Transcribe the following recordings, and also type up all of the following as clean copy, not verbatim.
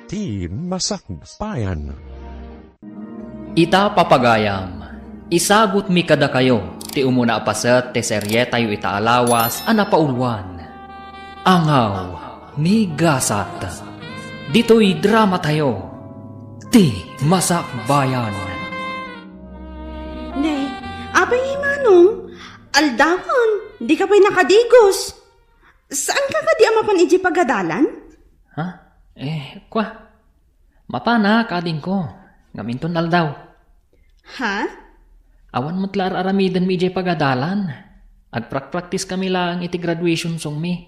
Ti masakbayan. Ita papagayam, isagot mi kada kayo, ti umuna apaset ti serye tayo itaalawas anapaulwan. Angaw ni gasat, dito'y drama tayo, ti masakbayan. Ne, abay Manong, aldahon, di ka pa'y nakadigos. Saan ka di amapan iji pagadalan? Ha? Mapana kading ko, ngaminton aldaw. Ha? Awan mo't lar aramidan mi ijay pagadalan. Agprak-practice kami lang iti graduation song mi.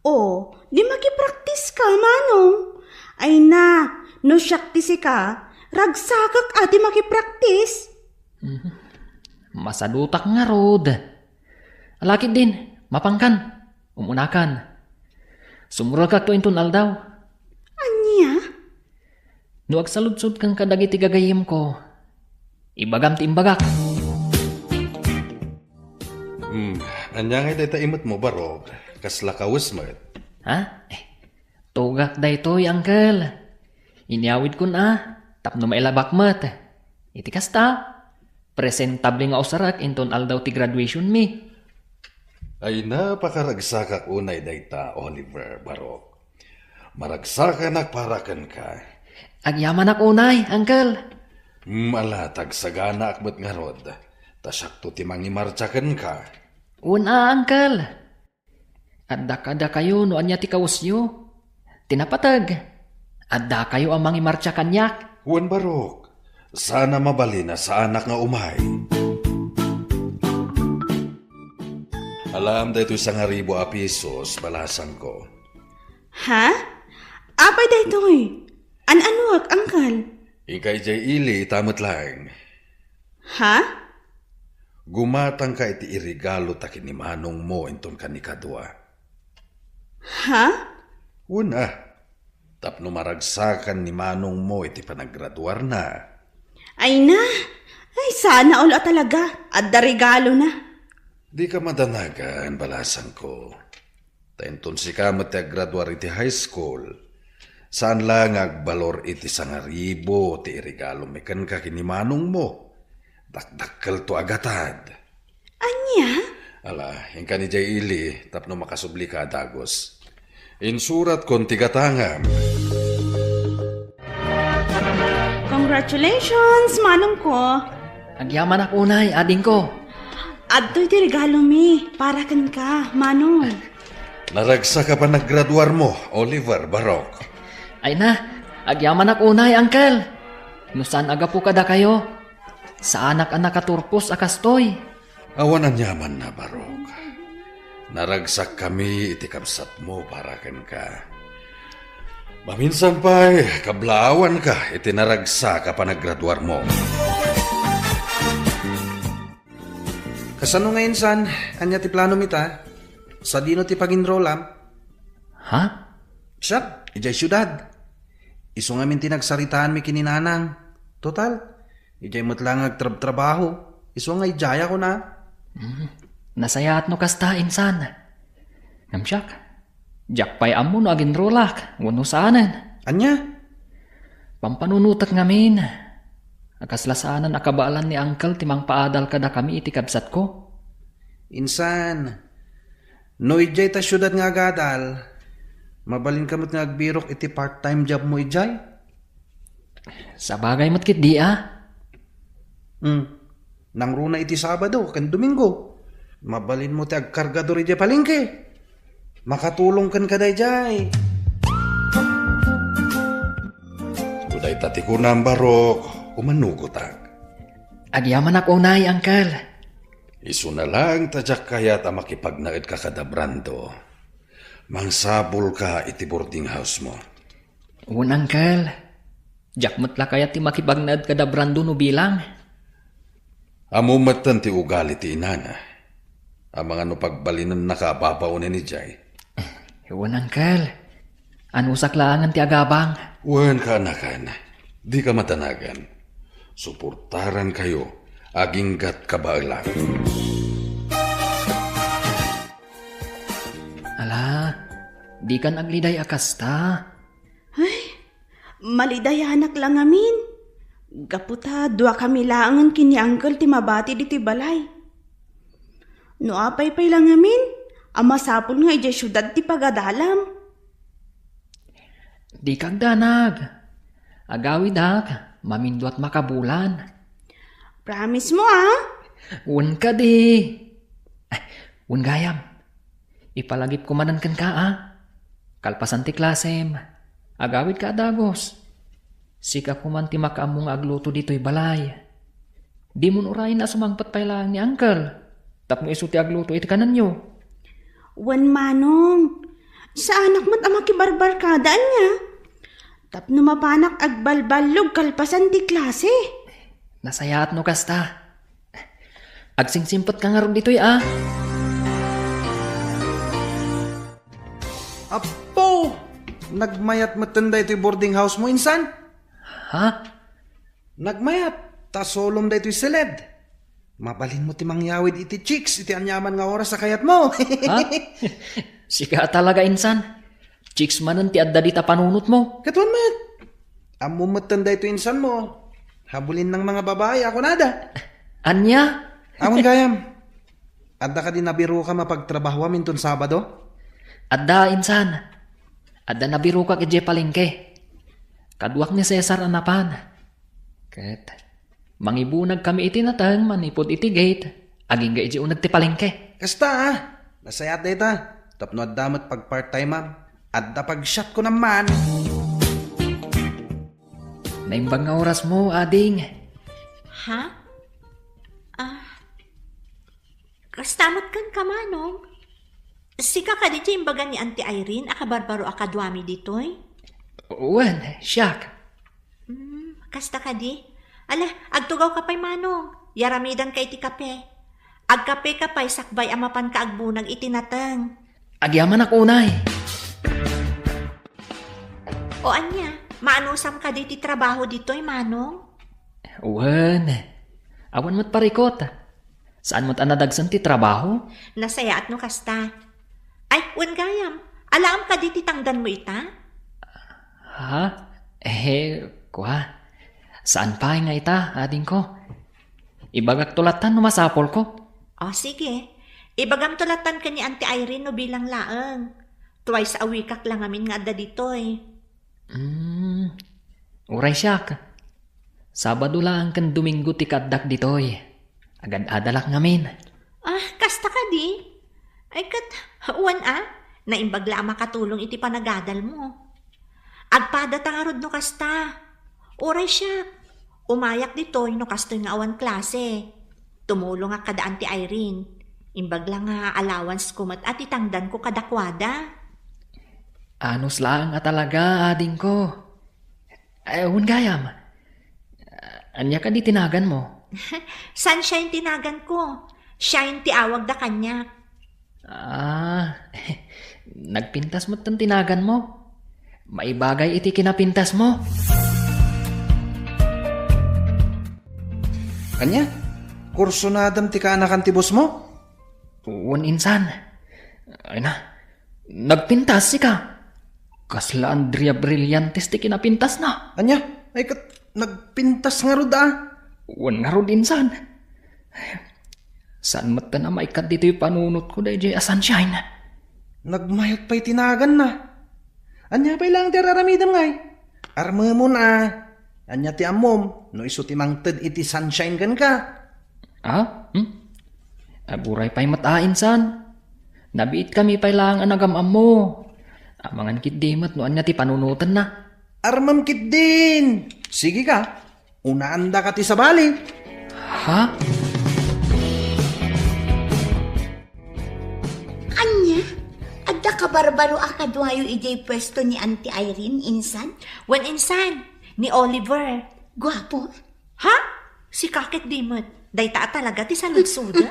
O, di makipraktis ka, Manong. Ay na, no syaktisi ka, ragsakak ati makipraktis. Masadutak nga rod. Alakit din, mapangkan, umunakan. Sumurol ka to inton aldaw. Anya? No agsaludsud kang kadagiti gagayim ko, ibagam ti imbagak. Anya nga day imot mo barog, kasla kawis mo. Ha? Tugak day to'y, uncle. Iniawid ko na, tapno mailabak mat. Iti kasta, presentable nga usarak inton aldaw ti graduation mi. Ay napakaragsakak unay dayta, Oliver Barok. Maragsakan parakan ka. Agyaman ak unay, uncle. Malatag sagana akbat nga rod. Tasakto ti mangimartsakan ka. Una, uncle. Adda kayo no anya ti kawusyo. Tinapatag. Adda kayo ang mangimartsa kanyak. Juan Barok, sana mabalina sa anak nga umay. Alam dahito isang 1,000 pesos, balasan ko. Ha? Apay da ito'y. An-anuak, angkal? Ikay jay ili, tamot lang. Ha? Gumatang ka iti irigalo takin ni manong mo inton kanikadwa. Ha? Una, tapno maragsakan ni manong mo iti panaggraduar na. Ay na. Ay, sana ulo talaga. At da regalo na. Di ka madanagan, balasan ko. Tainton si ka matiagraduar iti high school. Saan lang agbalor iti 1,000 ti irigalo mekan ka kinimanong mo. Dakdakkel to agatad. Anya? Ala, yung ni Jay Ili, tapno makasubli ka dagos. Insurat kon tigatangam. Congratulations, Manong ko. Agyaman ak unay, ading ko. Adto'y ti regalo mi. Para kan ka, Manong. Naragsa ka pa naggraduar mo, Oliver Barok. Ay na, agyaman ak unay, uncle. Nusan aga po kada kayo? Sa anak-anak katurpos akastoy. Awan ang yaman na, Barok. Naragsak kami iti kabsat mo para ken ka. Maminsan pa kablawan ka iti naragsa ka pa naggraduar mo. Kasano ngayon san, anya ti plano mita? Sa dino ti pag-enrollam? Ha? Siya, ijay syudad. Iso nga min tinagsaritaan mi kininanang. Total, ijay matlang agtrabaho. Iso nga ijaya ko na. Nasayat no kasta insan. Namsyak, jakpay amo no agin rolak, wano saanan. Anya? Pampanunutak ngamin. Akaslasanan akabalan ni uncle timang paadal kada kami iti kabsat ko. Insan, no ijay ta syudad nga agadal. Mabalin kamot nga agbirok iti part-time job mo ijay? Sa bagay matkit di Nangruna iti Sabado, kan Domingo. Mabalin mo ti agkargador ijay palengke. Makatulong kan kaday jay. Uday tatikunang Barok, umanugotag. Agyaman ak unay, uncle. Isu na lang tadyak kaya ta makipagnaid ka kada brando. Mangsabol ka iti boarding house mo. Unangkel, jakmat la kaya ti makibagnad kada brando no bilang. Amumatan ti ugali ti inana. Ang mga no pagbalinan nakababaunin ni Jay. Unangkel, anusak laangan ti agabang. Wan ka anakan, di ka matanagan. Suportaran kayo, aginggat kabailan. Ala, di kan agliday akasta. Ay, Malidayanak lang amin. Gaputa, dua kami laangan kini Uncle ti mabati dito'y balay. No apay-pay lang amin, ama sapol nga ijay syudad ti pagadalam. Di kag danag. Agawid hak, mamindo at makabulan. Promise mo ah? Un ka di. Un gayam. Ipalagip ko manan kan ka Kalpasan ti klasem. Agawid ka dagos. Sika ko man ti makaamong agluto dito'y balay. Di mo urayin na sumangpat pa lang ni Uncle. Tapno iso ti agluto iti kanan nyo. Wan manong. Sa anak mo't ama kibarbar kadaan niya. Tapno mapanak agbalbalog kalpasan ti klase. Nasayaat no kasta. Agsingsimpot ka nga ron dito'y Apo! Nagmayat matanda ito'y boarding house mo, insan? Ha? Nagmayat, ta solom da ito'y seled. Mabalin mo ti mangyawid iti chicks, iti anyaman nga oras sa kayat mo. Ha? Sika talaga insan. Chicks manan ti adda dita panunot mo. Katuan mat. Amo matanda ito insan mo. Habulin ng mga babae, ako nada. Anya? Amon gayam. Adda ka din nabiro ka mapagtrabaho amin ton Sabado? Adda insan. Adda nabiro ka kay palengke. Kaduak ni Cesar anapan. Ket mangibunag kami iti natang manipod iti gate. Aging ga iti unag ti palengke. Kasta nasayat da ita. Tapno adda mat pag part-time ma'am. Adda pag shot ko naman. Naimbang nga oras mo, ading. Ha? Kastamot kan ka manong. Sika ka di imbaga ni Auntie Irene, akabarbaro akadwami ditoy. Wen, siyak. Kasta ka di? Ala, agtugaw ka pa'y manong. Yaramidan ka iti kape. Agkape ka pa'y sakbay amapan ka agbunag itinatang. Agyaman ako unay. O anya, maanusam ka di ti trabaho ditoy manong? Wen, awan mo't parikot. Saan mo't anadagsan ti trabaho? Nasayaat no kasta. Ay, wen gayam. Alaam ka di ti tangdan mo ita? Ha? Kuha. Saan pa nga ita, ading ko? Ibagak tulatan no masapol ko. O sige. Ibagam tulatan ka ni Auntie Irene no bilang laeng. Twice a week lang amin nga adda ditoy. Uray siyak. Sabado lang kan Domingo ti kaddak ditoy. Agad adalak ngamin. Kasta ka di? Ay kat, uwan naimbagla makatulong iti panagadal mo. Agpada tangarod no kasta. Uray siya. Umayak ditoy no kastoy nga awan klase. Tumulong nga kada Auntie Irene. Imbagla nga allowance ko mat at itangdan ko kadakwada. Anos lang nga talaga, ading ko. Ewan gayam. Anya ka di tinagan mo? Sunshine tinagan ko. Shine ti awag da kanya. Nagpintas mo't tan tinagan mo. Maibagay iti kinapintas mo. Kanya? Kurso na adam ti kaanakan ti boss mo? Uwan insan. Ay na, nagpintas ka. Kasla Andrea Brillantes ti kinapintas na. Anya? Ay kat, nagpintas nga rod Uwan nga rod insan. Saan mo't na maikat dito yung panunot ko dahil a sunshine. Nagmayat pa'y tinagan na. Anya pa'y lang ti raramidam ngay. Arma mo na. Anya ti amom. No iso ti mangted iti sunshine kan ka. Aburay pa'y matain san. Nabiit kami pa'y lang anagamam mo. Amangan kit dimat no anya ti panunutan na. Armam kit din. Sige ka. Unaanda ka ti sabali. Ha? Anya? Adda ka barbaro akadwayo ijay pwesto ni Auntie Irene, insan? Wen insan, ni Oliver. Gwapo? Ha? Si kakit dimot. Dayta talaga ti saludsuda.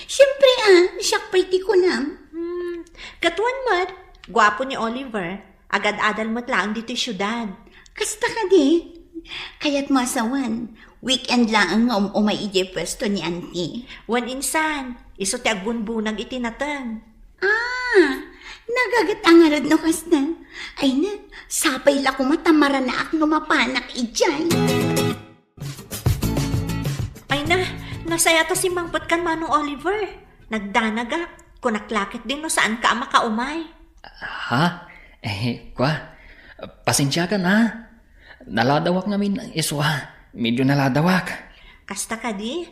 Siyempre siyak pa'y ti kunam. Katuan mat, gwapo ni Oliver. Agad-adal mo't lang dito syudad. Kasta ka di? Kaya't masawan. Weekend lang ang umay ijay pwesto ni Auntie. Wen insan, iso ti agbunbunag itinatang. Nagagat ang arad no kasta. Ay na, sapay la kumatamara na ak no mapanak ijay. Ay na, nasaya ta si Mangpot kan Manong Oliver. Nagdanaga, kunaklakit din no saan ka makaumay. Ha? Pasensya ka na. Naladawak namin ang iswa. Medyo naladawak. Kasta ka di?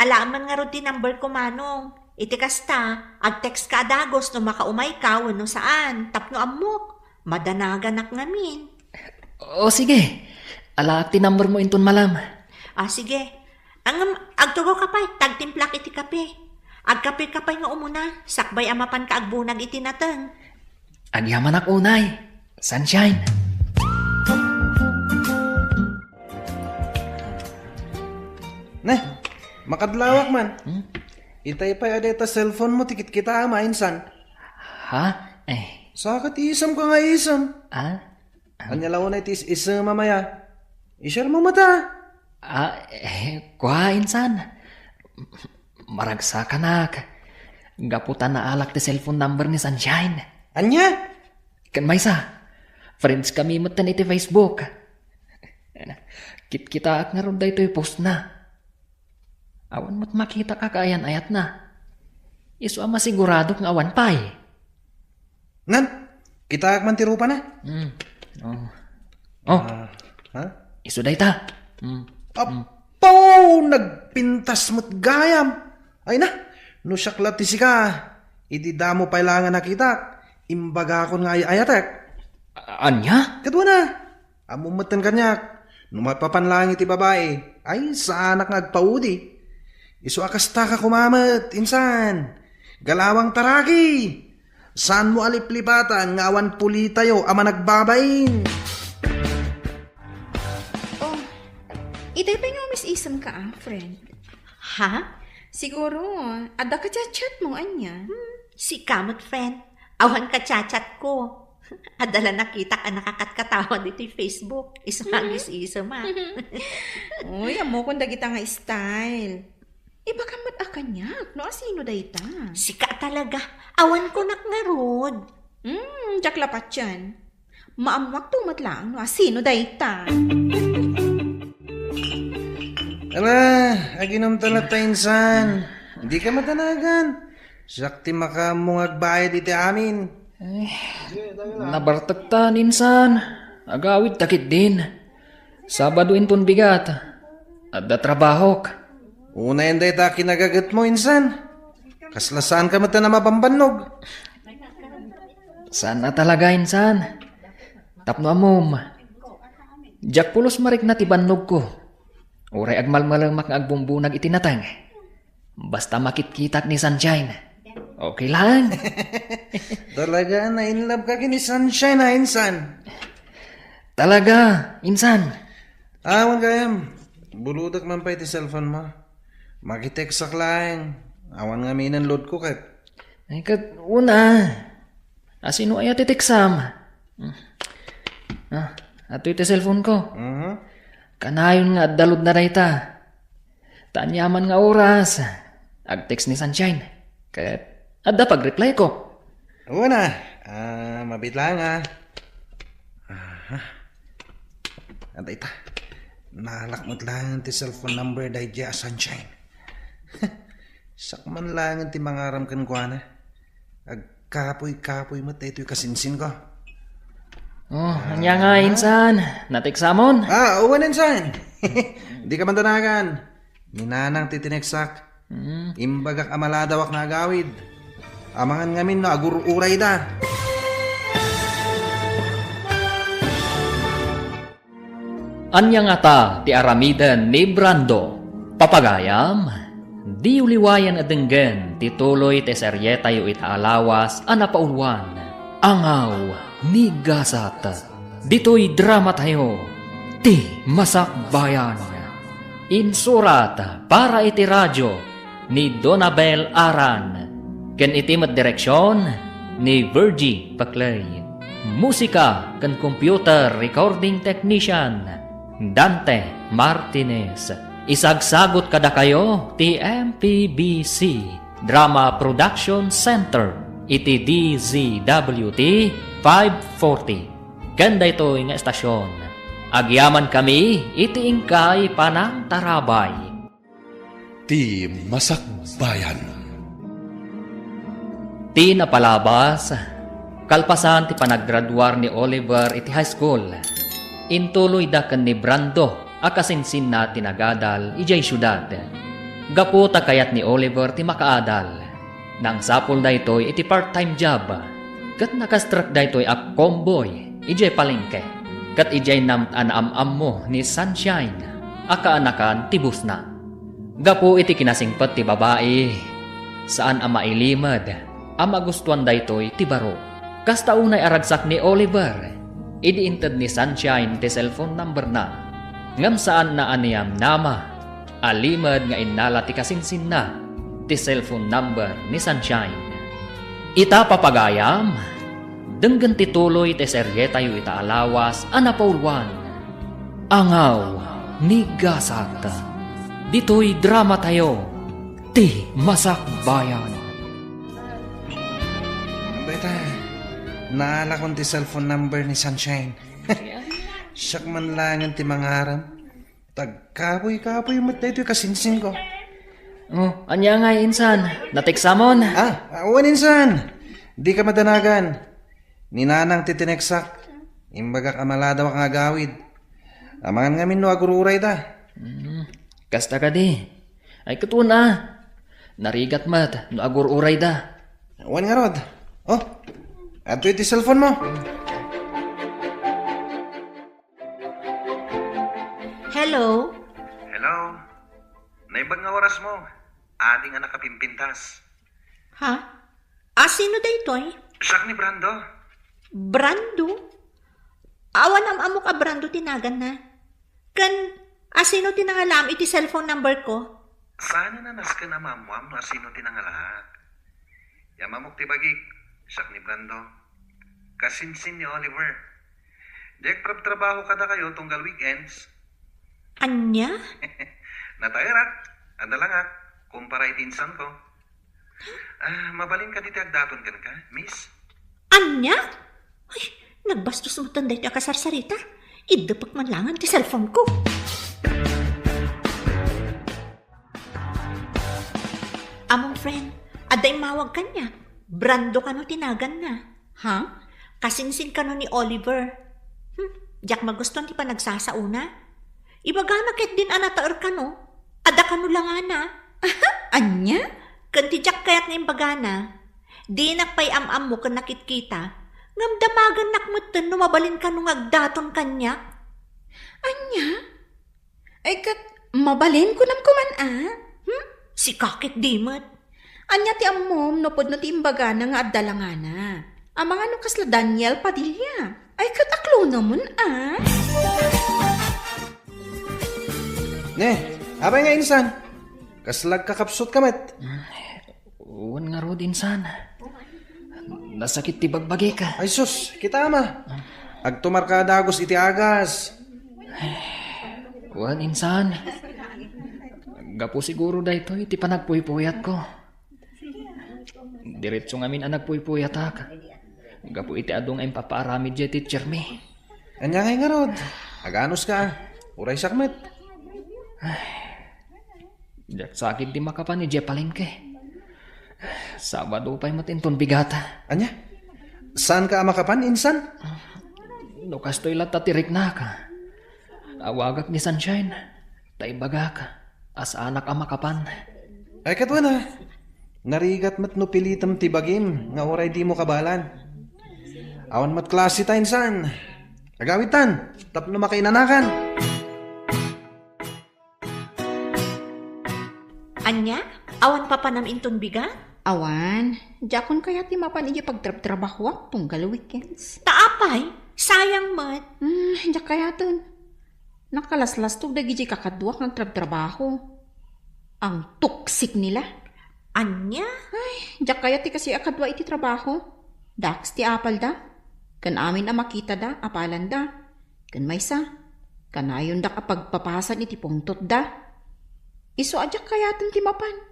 Alaman nga ro di number ko Manong. Iti kasta, ag-text ka adagos no makaumay ka no saan. Tapno amok, madanaganak ngamin. O sige. Alaak ti number mo inton malam. Sige. Agtugo ka pa'y, tagtimplak iti kape. Agkape ka pa'y nga umuna, sakbay amapan ka agbunag iti nateng. Agyaman ak unay. Sunshine. Nah, makadlawak man. Itay pa adeta cellphone mo, tikit kita ama, insan. Ha? Sakat isam ka nga isam. Ah? Law na itis isam mamaya. I-share mo mata. Insan. Maragsa ka nak. Gaputan na alak ti cellphone number ni Sunshine. Anya? Kan maysa. Friends kami matan iti Facebook. Kita ak nga ron da ito post na. Awan mo't makita ka kaayan ayat na. Iso ama sigurado ng awan pa eh. Nan, kita ak man tirupa na. Ha? Iso da ita. Apaw! Nagpintas mo't gayam. Ay na, no syaklat ti sika. Iti damo pailangan nakita. Imbaga akon nga ayatek. Anya? Kadwa na. Amumatan kanyak. Numapapanlangit ti babae. Ay, sa anak nagpaudi. Iso akasta ka kumamat, insan. Galawang taraki. Saan mo aliplipatan, ngawan puli tayo, ama nagbabain. Itay pa nga Miss Isam ka friend. Ha? Siguro, ada ka chat mo, anya. Si kamot friend, awan ka chat ko. Adala nakita ka nakakatkatawan dito yung Facebook. Ismagis isa ma. Uy, amo kung dagita nga style. Iba ka mat akanyak, no? Asino da ita? Sika talaga. Awan ko nakngarod. Jaklapat yan. Maamwak tumat lang, no? Asino da ita? Ala, aginom talat ta insan. Hindi ka matanagan. Sakti makamungag bayad iti amin. Nabartagtan insan. Agawid takit din. Sabado inton bigat. Adda trabahok. Una yan day ta kinagagat mo insan. Kaslasan ka mata na mapambanog. Sana talaga insan. Tapno amom. Jak pulos marik na tibannog ko. Uray agmalmalamak nga agbumbunag itinatang. Basta makitkitak ni Sunshine. Okay lang. Talaga na in love ka kini Sunshine na insan. Talaga, insan. Awan kayam. Buludak man pa iti cellphone mo. Makitext sak lang. Awan nga minan load ko kat. Ay kat una. Asino ay atiteksam. Ato iti cellphone ko. Kanayon nga dalod na rayta. Tanyaman nga oras. Ag-text ni Sunshine. Kat adda pag-reply ko. Una. Mabit lang Antay ta. Nalakmot lang ti cellphone number dahi dya Sunshine. Sakman lang ti mangaram kan ko na. Agkapoy-kapoy mo ito'y kasinsin ko. Anya nga insan. Natiksamon. Uwan insan. Di ka man tanagan. Minanang titineksak. Imbagak amaladawak na agawid. Amangan ngamin no agur-uray da. Anya nga ta ti aramidan ni Brando. Papagayam. Di uliwayan adenggen ti tuloy ti seryeta yu itaalawas anapaulwan. Angaw ni Gasat. Dito'y drama tayo. Ti Masakbayan. Insurat para iti radyo ni Donabel Aran. Ken iti direksyon ni Virgie Paclay. Musika ken computer recording technician Dante Martinez. Isagsagot kada kayo ti MPBC Drama Production Center iti DZWT 540. Ganda ito nga estasyon. Agyaman kami iti ingkay panang tarabay. Ti Masakbayan. Ti napalabas, kalpasan ti panaggraduar ni Oliver iti high school. Intuloy da ken ni Brando akasinsin na tinagadal ijay syudad. Gaputa kayat ni Oliver ti makaadal. Nang sapol da ito'y iti part-time job. Kat nakastruck da ito'y a comboy ijay palengke. Kat ijay naam-am mo ni Sunshine. Akaanakan ti bus na. Gapu iti kinasingpet ti babae. Saan ama ilimad. Ama gustuan da ito'y ti baro. Kasta unay aragsak ni Oliver. Idiinted ni Sunshine ti cellphone number na. Ngam saan na aniyam nama. Alimad nga inala ti kasinsin na. Ti cellphone number ni Sunshine. Ita papagayam. Denggan ti tuloy ti serye tayo ita alawas anapaulwan. Angaw ni Gasat. Dito'y drama tayo. Ti Masakbayan. Beta, naala kong ti cellphone number ni Sunshine. Siyak man langan ti mangaram. Tagkapoy-kapoy mo tayo kasinsin ko. Oh, anya nga insan. Natiksamon. Awan insan. Di ka madanagan. Ninanang titineksak. Imbaga kamaladaw ang agawid. Amangan nga minno agururay da. Kasta ka di. Ay katuna. Narigat mat. No agururay da. Awan nga rod. Oh, ato iti cellphone mo. Hello? Hello. Naibag nga oras mo. Adi nga nakapimpintas. Ha? Sino da ito'y? Siyak ni Brando. Brando? Awan am amok a Brando tinagan na. Kan, sino tinangalam iti cellphone number ko? Sana nanas ka na mamuam no asino tinangalahak. Yamamok ti bagik. Siyak ni Brando. Kasinsin ni Oliver. Dek trabaho kada kayo tunggal weekends. Anya? Natayarak. Adalangak. Kumpara itinsan ko. Mabalin ka diti agdaton kan ka, miss? Anya? Ay, nagbastos mo tanday ti akasarsarita. Idapak man langan ti cellphone ko. Among friend, aday mawag kanya. Brando ka no tinagan na. Ha? Kasinsin ka no ni Oliver. Diyak magustuhan ti pa nagsasauna. Ibaga na ket din anataer ka no. Ada ka no lang ana. Anya? Kanti diyak kayat nga imbaga na. Di nakpay am-am mo kan nakitkita. Ngam damagan nakmutten no mabalin ka no ngagdaton kanya. Anya? Ay kat, mabalin ko nam kuman Si kakit dimot. Anya ti ammom no pod no ti imbaga na nga addalangana. Ang mga no kasla Daniel Padilla. Ay kat aklo naman Ne, abay nga insan. Kaslag kakapsot kamet. Uwan nga rod insan. Nasakit ti bagbagi ka. Ay sus, kita ama. Agtumar ka dagos iti agas. Uwan insan. Gapo siguro da ito iti panagpuypuyat ko. Diretso ngamin ang nagpuypuyat ak. Gapo iti adong ay papaaramid dya teacher me. Anya nga rod. Aganos ka. Uray sakmet. Diyak sakit di makapan ni Jeff Palengke. Sabado pa'y matinton bigata. Anya? Saan ka makapan, insan? Lukas to'y latatirik na ka. Awagak ni Sunshine. Taibaga ka. As anak ang makapan. Ay katwa na. Narigat mat no pilitam tibagim. Nga oray di mo kabalan. Awan mat klase ta, insan. Agawitan. Tapno makainanakan. Anya? Awan pa panam inton biga? Awan, jakon kaya ti mapan iya pagtrabaho tunggal weekends. Taapay? Sayang mat. Jak kaya ton. Nakalaslas tog dagi kakadwak ng trabaho. Ang tuksik nila. Anya? Jak kaya ti kasi akadwa iti trabaho. Dax ti apal da. Kan amin a makita da, apalan da. Kan maysa. Kanayon da kapagpapasan iti pungtot da. Iso ajak kaya ton ti mapan.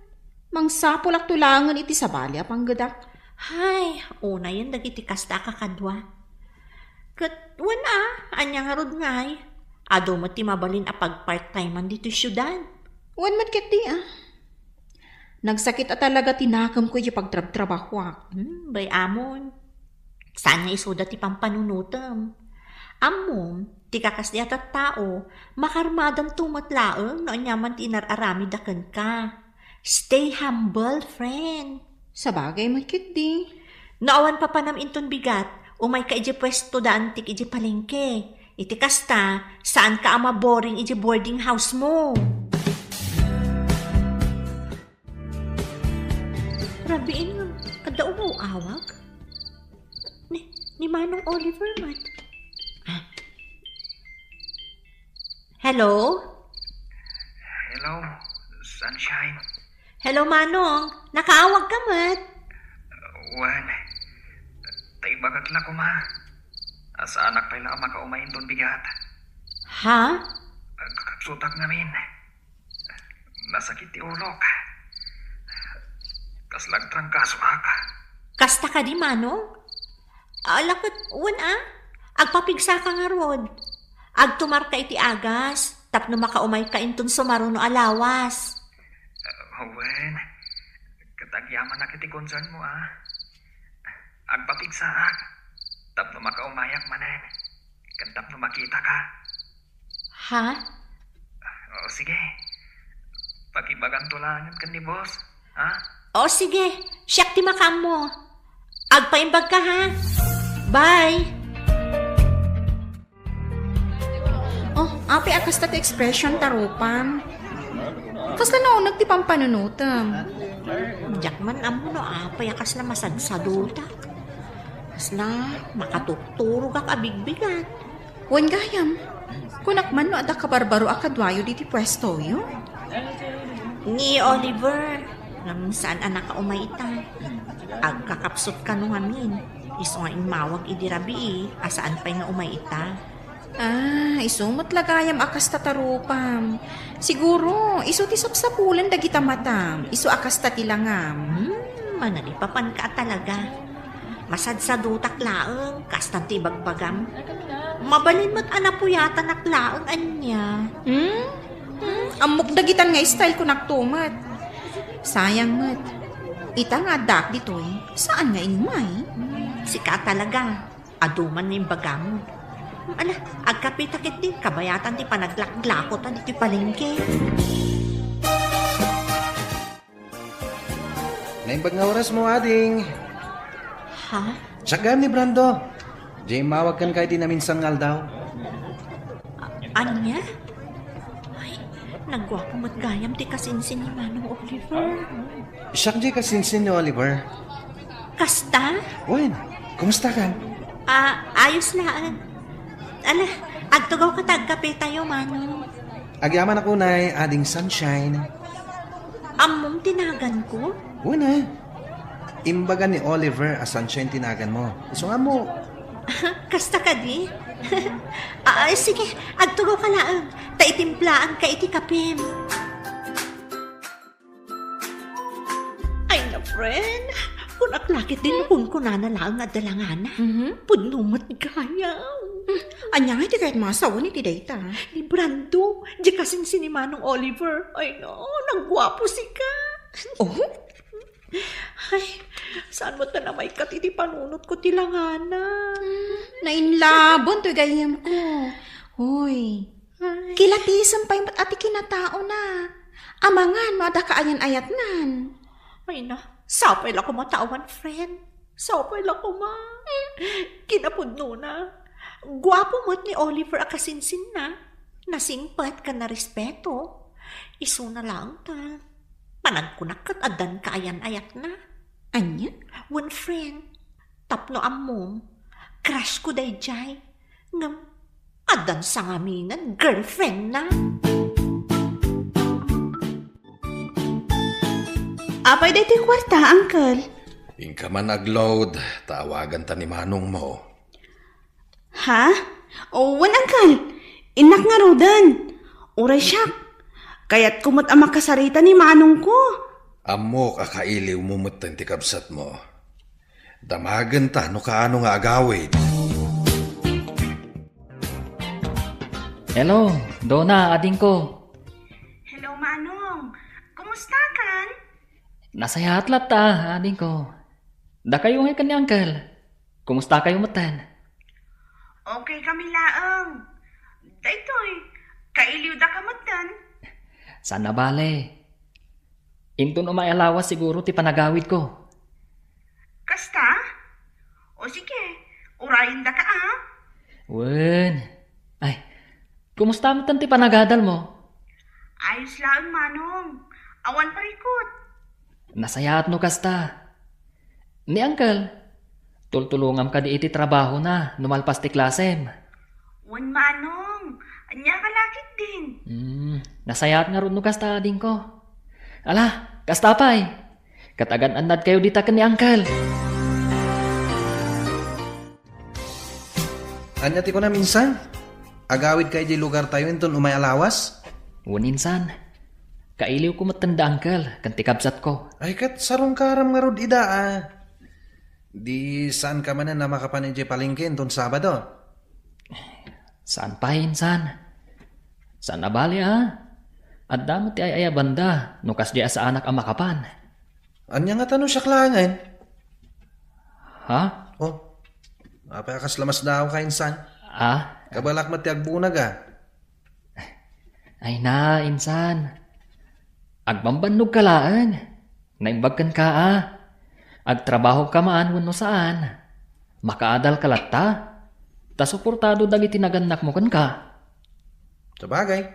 Mangsapol ak tulangan iti sabali apang gadak. Hay, una yun dagiti kasta kakadwa. Kat wana, anya nga rod ngay. Ado mo ti mabalin a pag part-time dito syudad. Wan mat ket di Nagsakit talaga tinakam ko yung pagtrabaho. Bay amon. Saan nga isuda ti pampanunutam? Amon, ti kakas di atat tao, makarmadam tumatlaang no anyaman ti inararami daken ka. Stay humble, friend. Sa bagay mat ket di. Naawan pa panam inton bigat, umay ka iji pwesto daan tik iji palengke. Iti kasta, saan ka ama boring iji boarding house mo? Rabiin nga, kada awag? Ni Manong Oliver, mat. Hello? Hello, Sunshine. Hello, Manong. Nakaawag ka, mat. Wan, tay bagat la ko ma. Asa anak pala makaumain ton bigat. Ha? Kakaksutak namin. Nasakit ti ulok. Kaslag trangkaso ka. Kasta ka di, Manong? Alakot, agpapigsa ka nga rod. Agtumar ka iti agas, tapno makaumay ka inton sumaruno alawas. Wen, katagyaman na kiti concern mo Agpapigsaak, tapno makaumayak manen. Kan tapno makita ka. Ha? O sige, pakibagan tulangan kan ni boss, ha? O sige, siyak ti makam mo. Agpaimbag ka ha. Bye! Oh, api akas ta ti expression tarupan. Kasla naunag ti pampanunutam. Jakman amo no apay akas na masadsaduta. Kasla makatuturo ka kabigbigat. Wan gayam. Kunak man no ada kabarbaro akadwayo di ti pwesto yo. Ni Oliver, ngam saan anak ka umaita. Agkakapsot ka nung amin. Iso nga imawag idirabi asaan pa'y nga umaita. Isumot lagayam akas tatarupam. Siguro, iso ti sapsapulan dagita matam. Iso akas tatilangam. Manalipapan ka talaga. Masadsadutak laeng, kastan ti bagbagam. Mabalin mo't anapuyatan naklaeng anya. Amok dagitan nga style ko naktumat. Sayang mat. Ita nga dak ditoy. Saan nga inmay? Sika talaga. Aduman na yung bagam. Ala, agkapitakit din. Kabayatan ti panaglaklakot di ti palengke. Naimbag nga oras mo, ading. Ha? Tsagam ni Brando. Jay, mawag kan kay di na minsan ngal daw. Anya? Ay, nagwapo mo't gayam ti kasinsin ni Manong Oliver. Siyak Jay kasinsin ni Oliver. Kasta? Wen, kumusta ka? Ayos lang. Ala, agtugaw ka tagkape tayo, Manong. Agyaman ako na ading Sunshine. Among tinagan ko? Una, imbaga ni Oliver a Sunshine tinagan mo. Iso nga mo. Kasta ka di? Sige, agtugaw ka lang. Taitimplaan ka iti kapim. Ay na, friend. Kung aklakit din kung nanalaang at dalangana. Punumat gayam. Anya nga iti kahit masawa ni ti dayta. Ni Brando, di kasing sinimanong Oliver. Ay no, nagwapo si ka. Oh? Ay, saan mo ta na may katiti panunot ko tilangana? Nainlabon to gayam ko. Hoy, Ay, kilatisan pa yung ati kinatao na. Amangan, mada kaayan ayat nan. ay na, sapay lang ko matawan, friend. Sapay lang ko ma. Kinapudno na. Gwapo mo't ni Oliver akasinsin na. Nasingpat ka na respeto. Iso na lang ta. Panagkunak kat adan kaayan ayat na. Anya? One friend, tapno amom, crush ko day jay. Ngam, adan sa ngaminan, girlfriend na. Apay day ti kwarta, uncle. Ingka man nag-load, tawagan ta ni Manong mo. Ha? Wan, uncle. Inak nga rodan. Uray siyak. Kaya't kumot ang makasarita ni Manong ko. Amo kakailiw mumutan ti kabsat mo. Damagan ta no kaano nga agawid. Hello, Donna, ading ko. Hello, Manong. Kumusta kan? Nasa hatlat ta, ading ko. Da kayo nga ni Uncle. Kumusta kayo matan? Okay kami laang. Daytoy, kailiw da kamatan. Sana bale. Intun umayalawas siguro ti panagawid ko. Kasta? O sige, urayin da ka ah. Wen. Ay, kumusta mo ti panagadal mo? Ayos lang, Manong. Awan parikot. Nasayaat no kasta. Ni Uncle, tultulungam ka di iti trabaho na, numalpas ti klasem. Wan, Manong. Anya ka lakit din. Nasayaat nga ron no kasta ading ko. Ala, kasta pa'y. Katagan andad kayo dita ka ni Uncle. Anya ti ko na minsan? Agawid kay di lugar tayo inton umay alawas? Uninsan, kailiw ko matanda Uncle, kanti kabsat ko. Ay kat sarong karam nga rod ida ah. Di saan ka man na makapanin di palengke inton Sabado? Saan pa insan? Saan nabali At damo ti ay banda, nukas di sa anak ang makapan. Anya nga tanong siya klangan? Ha? Oh, apakas lamas daw ka insan. Kabalak mati agbunag ah. Ay na, insan. Agbambannog ka laan. Naimbagkan ka Agtrabaho ka maan wano saan. Makaadal ka latta. Ta suportado dagiti naganak mo kan ka. Sabagay.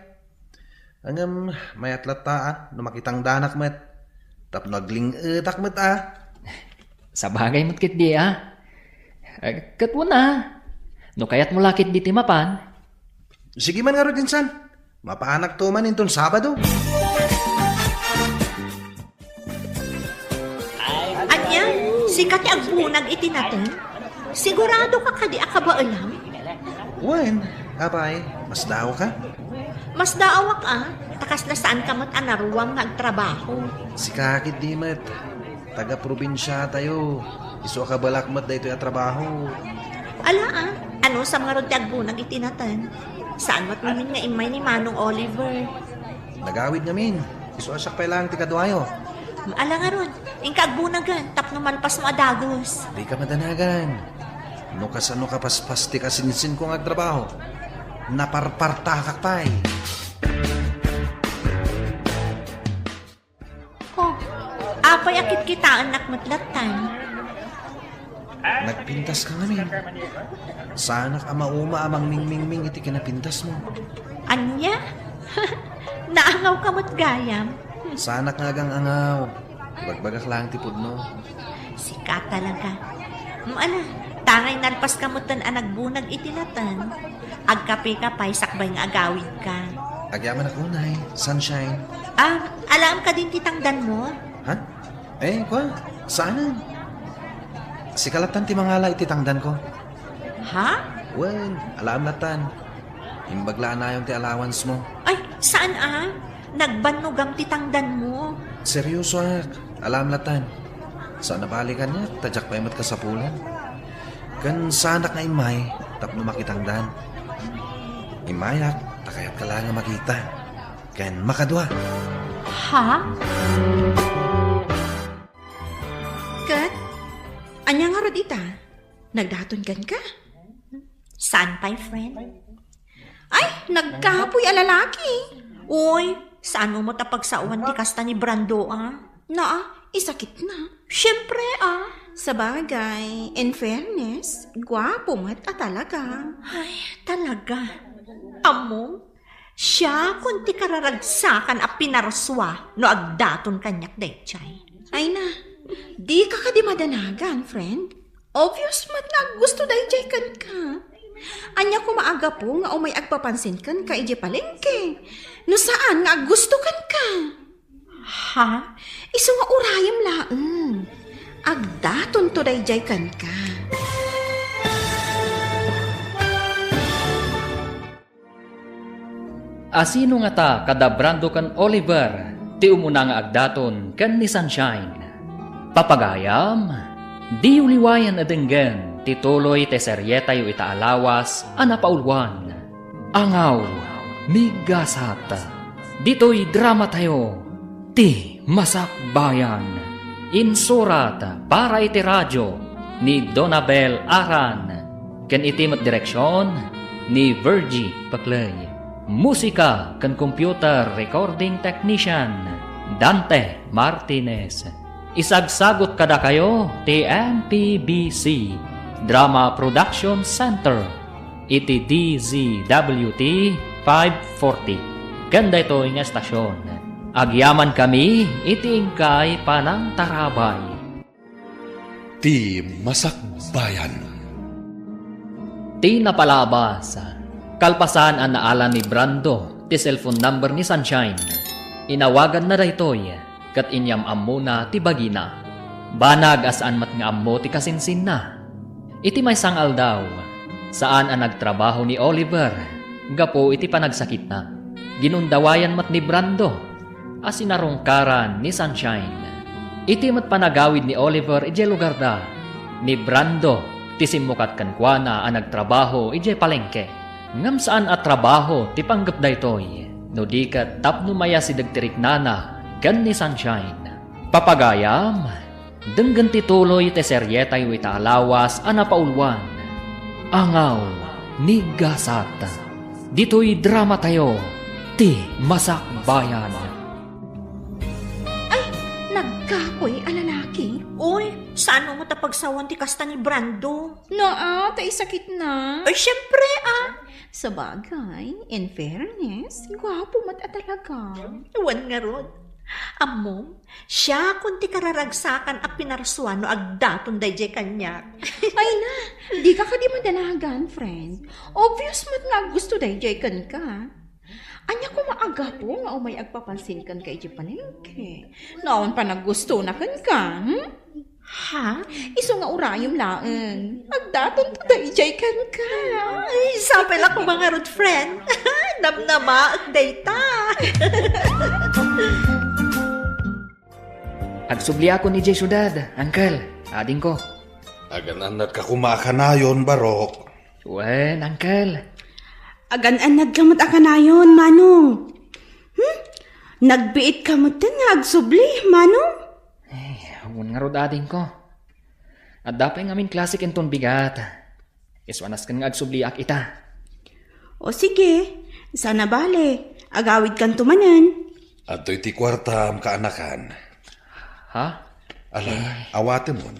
Angam may atlataan no makitang danak met. Tapno agling etak met Sabagay mo't kit di Katwa na. No kayat mo lakit di timapan. Sige man nga rin insan. Mapaanak to man inton Sabado. Anya, sikat ti agbunag iti natin. Sigurado ka kadi akabaalam? Wen, apay, mas daw ka? Mas daawak takas na saan ka mat anaruwang nagtrabaho. Si kakit di met. Taga-probinsya tayo. Iso ka balakmat da ito yung trabaho. Ala ano sa mga rod ti agbunag iti natin? Saan mat namin nga imay ni Manong Oliver? Nagawid namin. Iso asak pa lang ti kadwayo. Ala nga ron, ingka agbunagan, tapno malpas mo adagos. Di ka madanagan. No kasano ka paspas ti kasinsin kong agtrabaho. Naparparta pa'y. Apay akit kita anak matlatan. Nagpintas ka ngamin. Sana ka mauma amang ming-ming-ming iti kinapintas mo. Anya? Naangaw ka mo't gayam. Sana ka gang angaw. Bagbagak lang ti pudno. Sika talaga. Ala, tangay nalpas ka mo't nagbunag itinatan. Agkape ka pa'y sakbay nga agawid ka. Agyaman ako na sunshine. Alam ka din titangdan mo? Ha? Kwa? Saan? Si kalatan ti mangala ititangdan ko. Ha? Well, alam latan. Imbaglaan na yung ti allowance mo. Ay, saan Nagbanugam titangdan mo. Seryoso alam latan. Saan nabalikan niya? Tadyak pa imat ka sa pulan. Kan sanak nga imay, tapno makitangdan. Imayak, takayat ka lang nga makita. Kan makadwa. Ha? Kat? Anya nga rod ita? Nagdaton kan ka? Saan pa'y friend? Ay, nagkapoy alalaki. Uy, saan mo tapagsauhan ti kasta ni Brando isakit na. Siyempre Sabagay, in fairness, gwapo mat talaga. Ay, talaga. Amo, siya kunti kararagsakan a pinarswa no agdaton kanyak daychay. Ay na, di ka di madanagan, friend. Obvious mat nga gusto dayjay kan ka. Anya ko maaga po nga umay agpapansin kan ka ije palengke. No saan nga gusto kan ka? Ha? Iso nga urayam laeng. Agdaton to dayjay kan ka. Asino nga ta kadabrando kan Oliver, ti umuna nga agdaton kan ni Sunshine. Papagayam, Di uliwayan adenggan, tituloy te seryeta yu itaalawas, anapaulwan. Angaw, migasata. Dito'y drama tayo, ti masakbayan. Insurat para iti radyo ni Donabel Aran. Ken itimat direksyon ni Virgie Paclay. Musika ken computer recording technician Dante Martinez. Isagsagot kada kayo ti MPBC Drama Production Center iti DZWT 540. Kanda ito nga estasyon. Agyaman kami iti ingkay panang tarabay. Ti Masakbayan. Ti napalabas. Kalpasan ang naala ni Brando ti cellphone number ni Sunshine. Inawagan na daytoy kat inyam ammo na ti bagina. Banag asaan mat nga ammo ti kasinsin na. Iti may sangal daw. Saan ang nagtrabaho ni Oliver? Gapo iti panagsakit na. Ginundawayan mat ni Brando. Asinarungkaran ni Sunshine. Iti mat panagawid ni Oliver ije lugar da. Ni Brando ti simukat kankwana ang nagtrabaho ije palengke. Ngam saan at trabaho ti panggap daytoy. No di kat tapno maya si dagtirik nana kan ni Sunshine. Papagayam, denggan tituloy te seryeta yu itaalawas anapaulwan. Angaw, ni Gasata. Dito'y drama tayo, ti Masakbayan. Ay, nagkakoy alalaki. Uy, saan mo matapagsawan ti kasta ni Brando? Naa, tay sakit na. Ay, syempre Sa bagay, in fairness, gwapo mat talaga. Iwan nga rod. Amom, siya kunti kararagsakan a pinarsuan no agdaton dayjay kanyak. Ay na, di ka di madalagan, friend. Obvious mat nga gusto dayjay kan ka. Anya ko maaga po nga umay agpapansin kan kay Japanengke. Naon pa naggusto na kan ka, Ha? Iso nga urayom laeng. Agdaton to dayjay kan ka. Ay, sapay lang ko mga rod friend. Namnama at dayta. Agsubli ako ni Jay Syudad, Uncle, ading ko. Aganan ka kumakanayon, Barok. Wen, Uncle. Agan-an nagkamot akanayon, Manong. Nagbiit kamot din nga agsubli, Manong. Amun nga rod ading ko. At dapay ngamin klasik enton bigat. Iswanas kan nga agsubliak ita. O sige, sana bale. Agawid kan tumanan. At iti kwartam kaanakan. Ha? Ala, awate mo.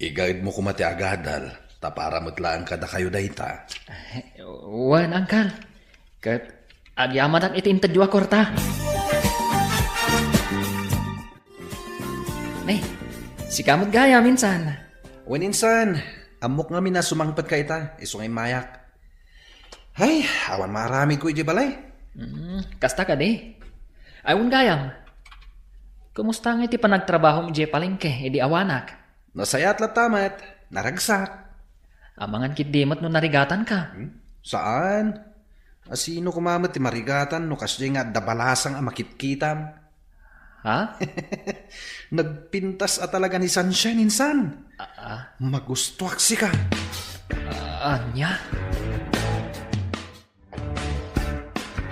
I-guide mo kumati agadal. Tapara matlaan kada kayo dayta. Wen, Uncle. Kat agyaman ang itintadwa korta. Si kamot gaya minsan. Waninsan, amok nga na sumangpad ka ita, isungay mayak. Ay, awan marami ko iji balay. Kasta ka di. Ayon gayam. Kumusta nga iti panagtrabaho mo ije palengke, edi awanak? Nasayat latamat, naragsak. Amangan kit dimot no narigatan ka. Saan? Asino kumamat ti marigatan no kasya nga dabalasang amakitkitam. Ha? Nagpintas at talaga ni Sunshine insan. Magustuak si ka. Anya?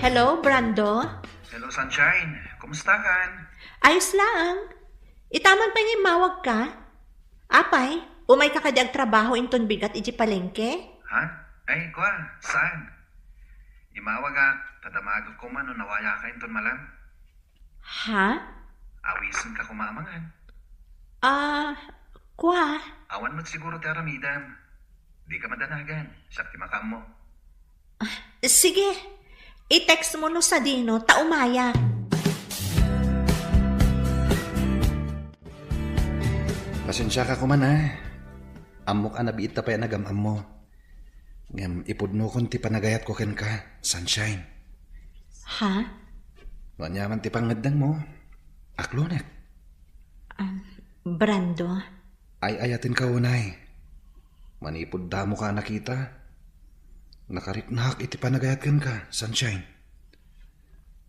Hello, Brando? Hello, Sunshine. Kumusta kan? Ayos lang. Itaman pa nga mawag ka. Apay, umay ka kadi agtrabaho inton bigat iji palengke? Ha? Ay, kwa, saan? Imawag tadamagod ko man no nawaya ka inton malam. Ha? Awisin ka kumamangan. Kwa? Awan mo't siguro ti aramidam. Di ka madanagan. Siyak ti makam mo. Sige, i-text mo no sa dino, taumaya. Pasensya ka kuman Amok nabiit ta pa yan nagamam mo. Ngam ipudno kon ti panagayat ko ken ka, Sunshine. Ha? Wanyaman ti pangadang mo. Aklonek. Brando? Ay ayatin ka unay. Manipod damo ka nakita. Nakariknak iti panagayat ken ka, Sunshine.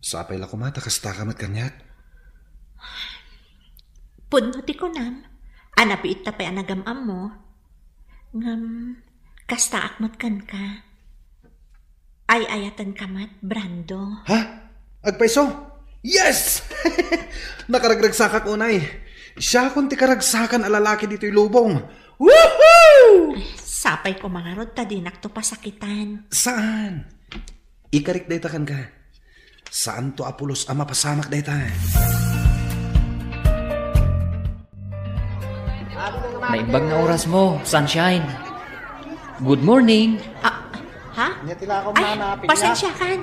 Sapay la kumata kasta kamat kanyak. Pudno ti ko nam. Anapi ita pa'y anagamam mo. Ngam, kasta akmat kan ka. Ay ayatan kamat, Brando. Ha? Agpaiso? Yes! Nakaragragsak ako, Nay. Siya kung ti karagsakan a lalaki dito'y lubong. Woohoo! Sapay ko mga rod, tadinak to pasakitan. Saan? Ikarik daytakan ka. Saan to Apulos ang mapasamak dayta? Naimbag na oras mo, sunshine. Good morning. Ha? Ay, pasensya kan.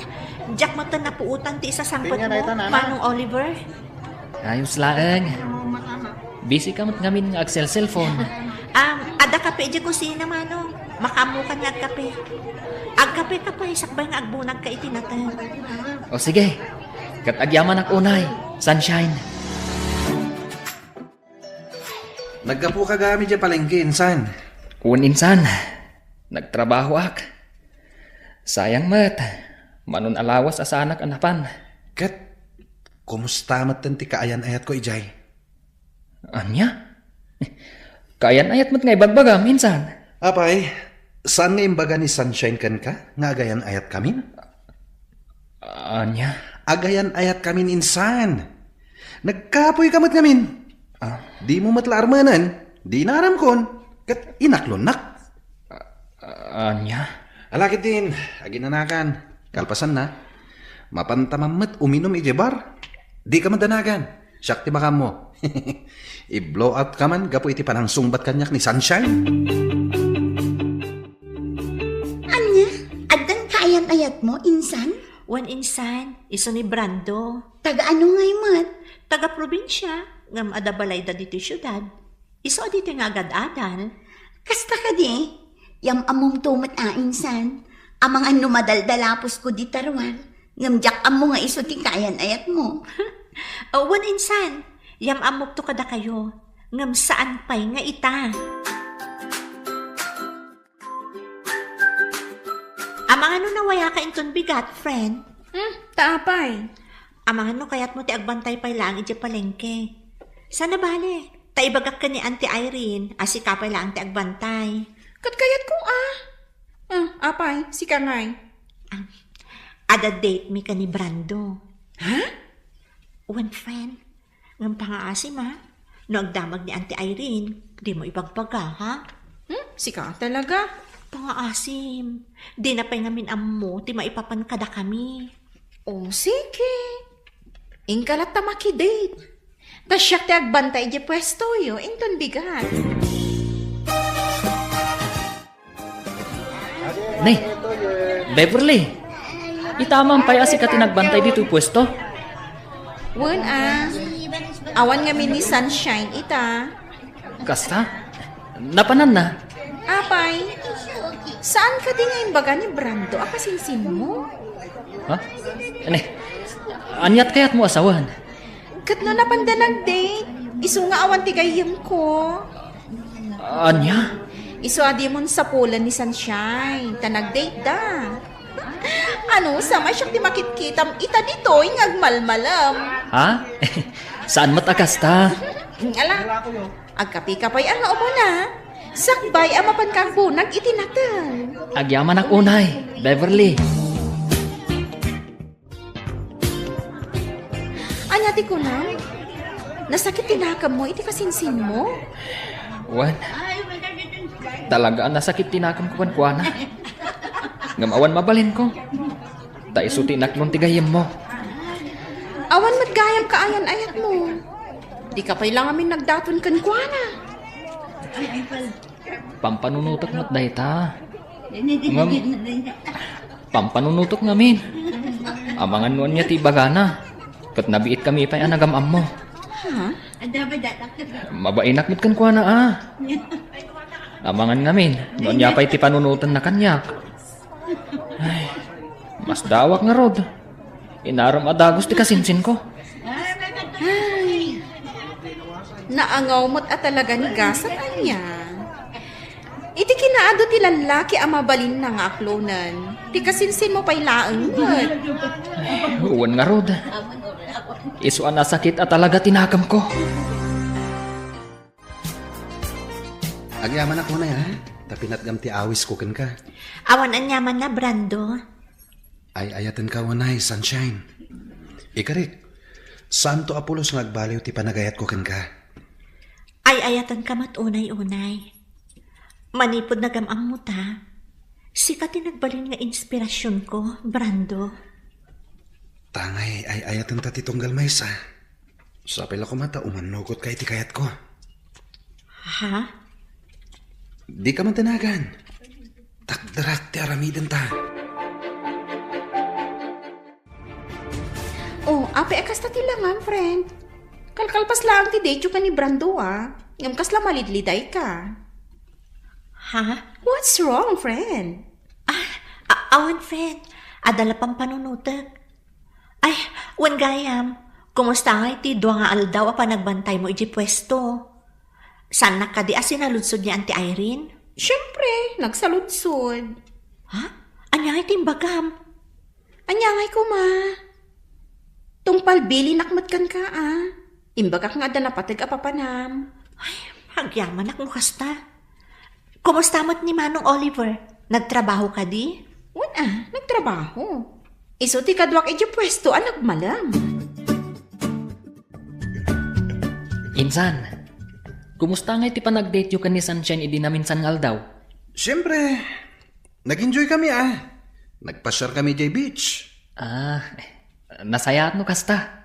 Jack mata na puutan ti isa sangkot mo, Manong Oliver. Ayos laeng. Busy ka mat ngamin nga Axel cellphone. Ada kape di kusina, Manong. Makamukan nga agkape. Agkape ka pa, isakbay nga agbunag ka itinatan. O sige, katagyaman ak unay, sunshine. Nagkapo ka gamit dyan palengke, insan. Kun insan, nagtrabaho ak. Sayang mat, manon alawas asanak anapan. Kat, kumusta matan ti kaayan ayat ko, Ijay? Anya? Kayan ayat mat nga ibagbagam, insan. Apay, saan nga imbaga ni Sunshine kan ka? Nga agayan ayat kamin? Anya? Agayan ayat kamin, insan. Nagkapoy kamat ngamin. Di mo matlaarmanan, di naram kon. Kat inaklonak. Anya? Alakit din, aginanakan. Kalpasan na. Mapantamamat uminom ijebar. Di ka madanagan. Syakti baka mo. I-blow out ka man, gapo iti panang sungbat kanyak ni Sunshine. Anya, adang kayan ayat mo, insan? Wan insan, iso ni Brando. Taga ano ngay mat? Taga probinsya, ngam adabalay da dito syudad. Iso dito nga agad-adal. Kasta ka di, yam among tumat insan. Amang ano madaldalapos ko di tarwal. Ngam jak amo nga iso ti kayan ayat mo. Wan insan, yam amok to kada kayo. Ngam saan pa'y nga ita. Amang ano nawaya ka inton bigat, friend? Taapay. Amang ano kaya't mo ti agbantay pa'y lang iti palengke. Sana bale, taibagak ka ni Auntie Irene, asika pa'y lang ti agbantay. Katkayat ko apay, si Kangay. Ada date mi ka ni Brando. Ha? One friend, ngam pangaasim ha? No agdamag ni Auntie Irene, di mo ibagbaga ha? Si ka talaga? Pangaasim, di na pa'y ngamin ammo, ti maipapan kada kami. O sige. Ingkalat ta makidate. Tas siyak ti agbantay di pwesto yo, inton bigat. Nay, Beverly, itamang pa'y asi ka tinagbantay dito pwesto. Wan awan nga ni Sunshine ita. Kasta, napanan na. Apay, saan ka di ngayon baga ni Brando? Akasinsin mo? Ha? Anyat kaya't mo asawan? Kat no napanda nag-date. Isu nga awan tigayim ko. Anya? Isu adi mon sa pulan ni Sunshine. Ta nag-date da. Ano, sama siyang di makitkitam ita dito, agmalmalam. Ha? Saan matakas ta? Ala, agkapi ka pa'y ang mo na. Sakbay amapan kang bunag itinatan. Agyaman ak unay, Beverly. Anyati ko na. Nasakit tinakam mo, iti kasinsin mo. Wan, talaga nasakit tinakam ko kuana. Ngamawan mabalin ko. Ta isuti naklong tigayim mo. Awan matgayam ka ayan ayat mo. Di ka pa'y lang amin nagdaton kan kuana. Pampanunutok mo't dahi ta. Pampanunutok ngamin. Amangan nuan niya ti bagana. Kat nabiit kami pa'y anagamam mo. Ha? Mabainak mo't kan kuana Amangan ngamin. Nuan niya pa'y ti panunutan na kanyak. Ay, mas dawak nga rod. Inaram adagos ti kasinsin ko. Ay, naangaw mo't at talaga ni gasat anya. Iti kinaado ti lalaki ang mabalin na nga aklonan. Ti kasinsin mo pa'y laang mo't. Uwan nga rod. Isuan na sakit at talaga tinakam ko. Agyaman ako na ha. Tapinat gam ti awis ko ken ka. Awan anyaman na, Brando. Ay ayatan ka wanay, sunshine. Ikarik, saan to Apolos ngagbaliw ti panagayat ko ken ka? Ay ayatan ka mat unay-unay. Manipod na gamang mo ta. Sikat tinagbalin nga inspirasyon ko, Brando. Tangay ay ayatan ta ti tunggal maysa. Sapil ako mata umanugot kay ti kayat ko. Ha? Di ka matanagan. Takdarak ti aramiden ta. Oh, ape akas ta tilangan, friend. Kalkalpas lang ti Dejo ka ni Brando, Ngam kasla malidliday ka. Ha? What's wrong, friend? Awan, friend. Adala pang panunutag. Ay, wan gayam. Kumusta nga iti dua nga aldaw pa nagbantay mo iji pwesto? San nakadi asinaludsod ni Auntie Irene? Siyempre, nagsaludsod. Ha? Anya iti bagam? Anyangay ko, ma. Tungpal bili nakmat kan ka, Imbagak nga da napatag apapanam. Ay, hagyaman ak mo kasta. Kumusta mo't ni Manong Oliver? Nagtrabaho ka di? Nagtrabaho. Iso ti kadwak iji pwesto, nagmalam. Insan, kumusta nga iti panag-date yu ka ni Sunshine idi na minsan nga aldaw? Siyempre, nag-enjoy kami Nagpasyar kami jay beach. Nasayat no kasta.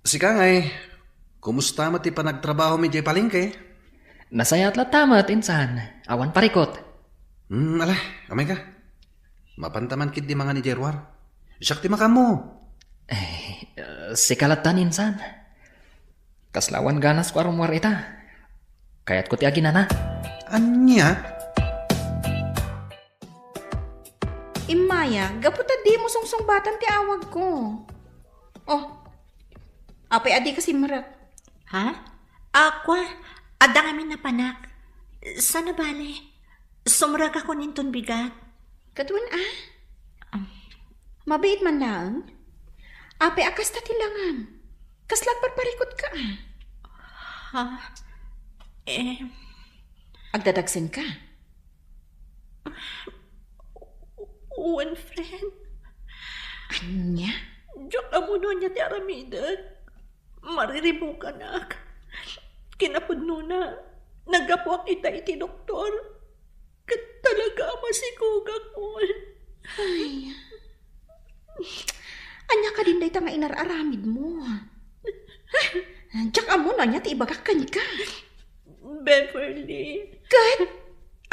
Sika ngay, kumusta mo ti panagtrabaho mi jay palengke? Nasayat la tamat, insan. Awan parikot. Alah, amay ka. Mapantaman kit di mga ni Jerwar. Siyak ti makam mo. Sikalatan, insan. Kaslawan ganas ko arumwar ita. Kaya't ko ti aginana. Anya? Imaya, gaputa di mo sungsong batan ti awag ko. Oh, apay adi kasi marak. Ha? Aqua, adang amin na panak. Sana bale? Sumrag ako ninton bigat. Katuan Mabait man lang. Apay akas ta tilangan. Kaslat parparikot ka Ha? Agdadagsin ka. One friend. Anya? Diyak amuno niya ti aramidag. Mariribo ka nak. Kinapudno na. Nagapuak kita iti doktor. Kat talaga masikugak mo. Ay. Anya ka din day nga inararamid mo. Diyak amo na niya ti ibagakan ka. Beverly. Kat?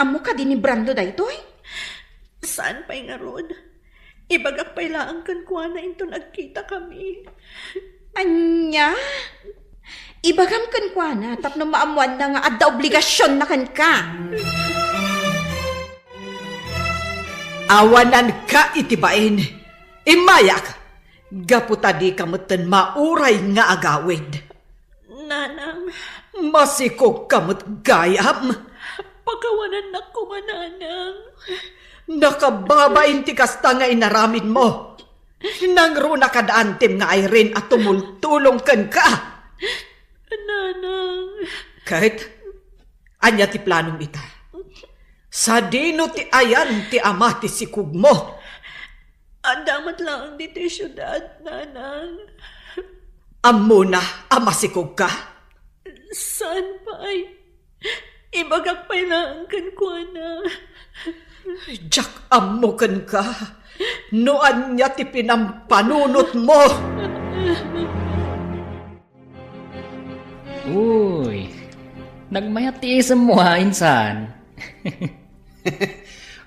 Amo ka din ni Brando daytoy? Saan pa'y nga ron? Ibagak pa'y laang kan kuha na into nagkita kami. Anya? Ibagam kan kwa na, tapno maamuan na nga adda obligasyon na kan ka. Awanan ka itibain. Imayak, gaputadi kamutan mauray nga agawid. Nanang, Masikog kamut gayam. pagkawanan na ko mananang. Nakababain ti kasta nga inaramid mo. Nangruna kadaan tim nga Irene at tumultulong kan ka. Nanang, Kahit anya ti planong ita. Sa dino ti ayan ti ama ti sikug mo. damat lang dito yung syudad, nanang. Amo na ama sikug ka. Saan pa'y? Ibagak pa'y laang kan kuha na. Jack amo kan ka. Noan niya ti pinampanunot mo. Uy, nagmayat ti isam mo insan.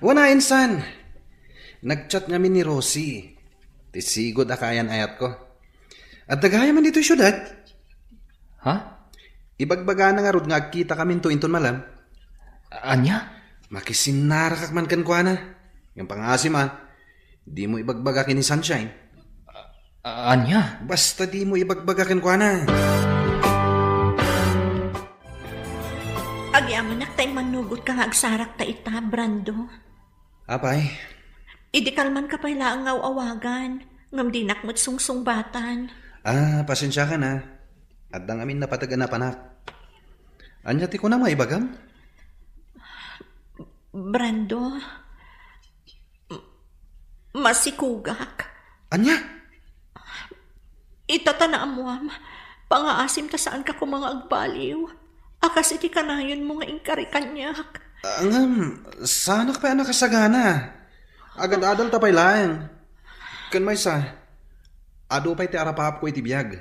Wana insan. Nagchat kami ni Rosie. Tisigod akayan ayat ko. At dagaya man dito syudad. Ha? Ibagbaga na nga rod nga agkita kami to inton malam. Anya? Makisinarakak man kan kwa na. Yung pangasim di mo ibagbaga kini Sunshine. Anya? Basta di mo ibagbaga kan kwa na. Agyaman tayo manugot ka nga agsarak ta ita, Brando. Apay, Idi kalman ka pa'y laang nga awagan. Ngam di nakmat sungsung-batan. pasensya ka na. At dang amin napatagan na panak. Anya ti ko na maibagam? Brando, masikugak. Anya? Itatanaan mo, pangaasim ta saan ka ko mga agbaliw. Akas iti kanayon mo nga ingkari kanyak. Sana ka pa nakasagana. Agad-adal tapay lang. Kan may sa, ado pa'y ti arapap ko iti biyag.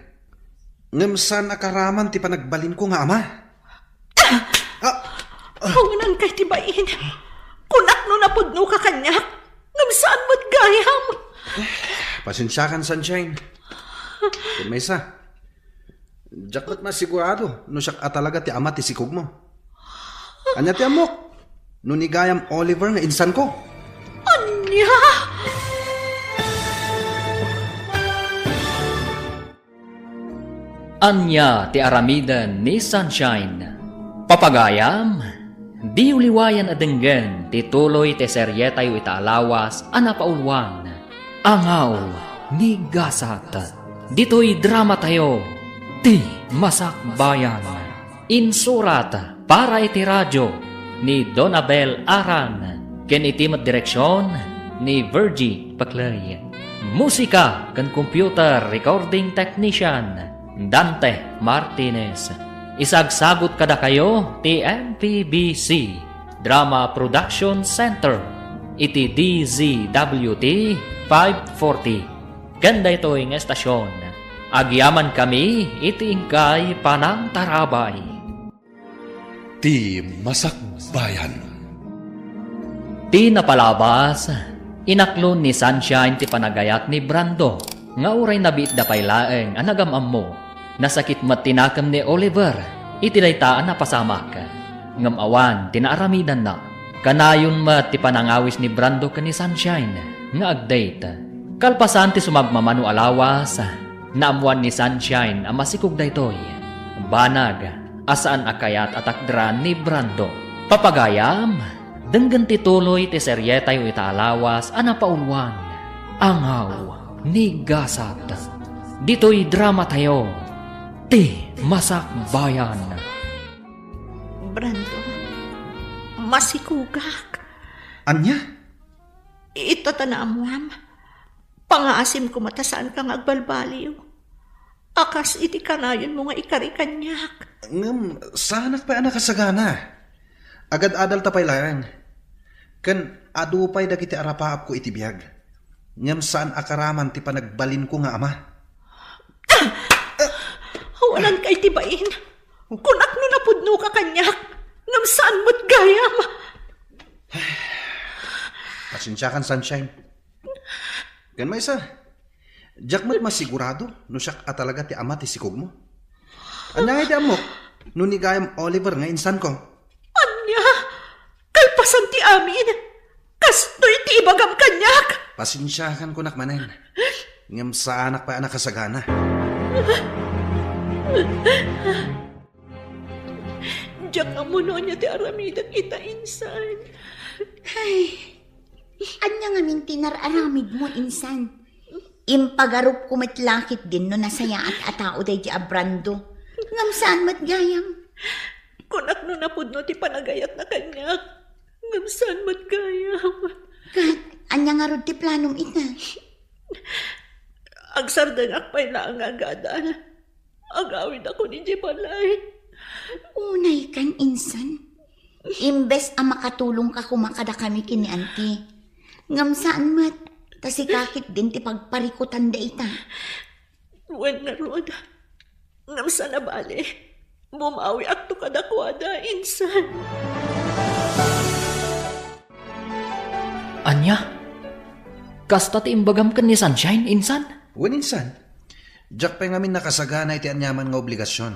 Ngam saan akaraman ti panagbalin ko nga ama? Hunganan kay tibain. Kunak no napudno ka kanyak. Ngam saan mo't gayam. Pasensya kan, Sunshine. Kan may sa, jakmat masigurado no siya talaga ti ama ti sikog mo. Anya ti amok, no ni gayam Oliver nga insan ko. Anya! Anya ti aramidan ni Sunshine. Papagayam, di uliwayan adenggen ti tuloy ti serye tayo itaalawas anapaulwan. Angaw ni Gasat. Dito'y drama tayo, ti Masakbayan. Insurat para iti radyo ni Donabel Aran. Ken itimat direksyon ni Virgie Paclay. Musika kan computer recording technician Dante Martinez. Isagsagot kada kayo ti MPBC Drama Production Center iti DZWT 540. Ganda ito yung estasyon. Agyaman kami iti ingkay panang tarabay. Ti Masakbayan. Ti napalabas, inaklon ni Sunshine ti panagayat ni Brando. Nga uray nabiit da pay laeng anagamam mo. Nasakit mat tinakam ni Oliver, itilaitaan na pasamak. Ngam awan, tinaaramidan na. Kanayon mat ti panangawis ni Brando ka ni Sunshine, nga agdate. Kalpasan ti sumagmamano alawas, naamuan ni Sunshine ang masikog daytoy. Banag, asaan akayat at akdran ni Brando. Papagayam, denggan ti tuloy ti serye tayo itaalawas anapaulwan. Angaw ni Gasat. Dito'y drama tayo, ti Masakbayan. Brando, masikugak. Anya? Itatanaan mo, pangaasim ko matasaan kang agbalbaliw. Akas iti kanayon mo nga ikari kanyak. Ngam, sana pa nakasagana. Agad-adal tapay lang. Kan adupay dagiti arapaap ko iti biyag. Ngam saan akaraman ti panagbalin ko nga ama. Walang kay tibain. Kunak no napudno ka kanyak. Ngam saan mo't gayam. Pasensya kan, Sunshine. Gan may isa. Jakmat masigurado no siya talaga ti ama ti sikog mo. Anya iti amok no ni gayam Oliver nga insan ko. Anya, kalpasan ti amin. Kastoy ti ibagam kanyak. Pasensyahan ko nakmanen. Ngam sa anak pa anak kasagana. Diyak amo no niya ti aramida kita insan. Ay, anya nga min tinararamid mo, insan. Impagarup kumitlakit din no nasaya at atao day di Brando. Ngam saan matgayam? Kunak no napudno ti panagayat na kanyak. Ngam saan matgayam? Kat, anya nga rod ti planom ita. Agsardangak pa'y na ang agadal. Agawid ako ni Jepalay. Unay kan, insan. Imbes ang makatulong ka kumakada kami kini auntie. Ngam saan mat, tasikakit din ti pagparikutan da ita. Ruwan nga ruwan. Ngam saan na bali. Bumawi akto kadakwada, insan. Anya? Kasta ti imbagam kan ni Sunshine, insan? Wen insan. Jak pa ngamin nakasagana iti anyaman nga obligasyon.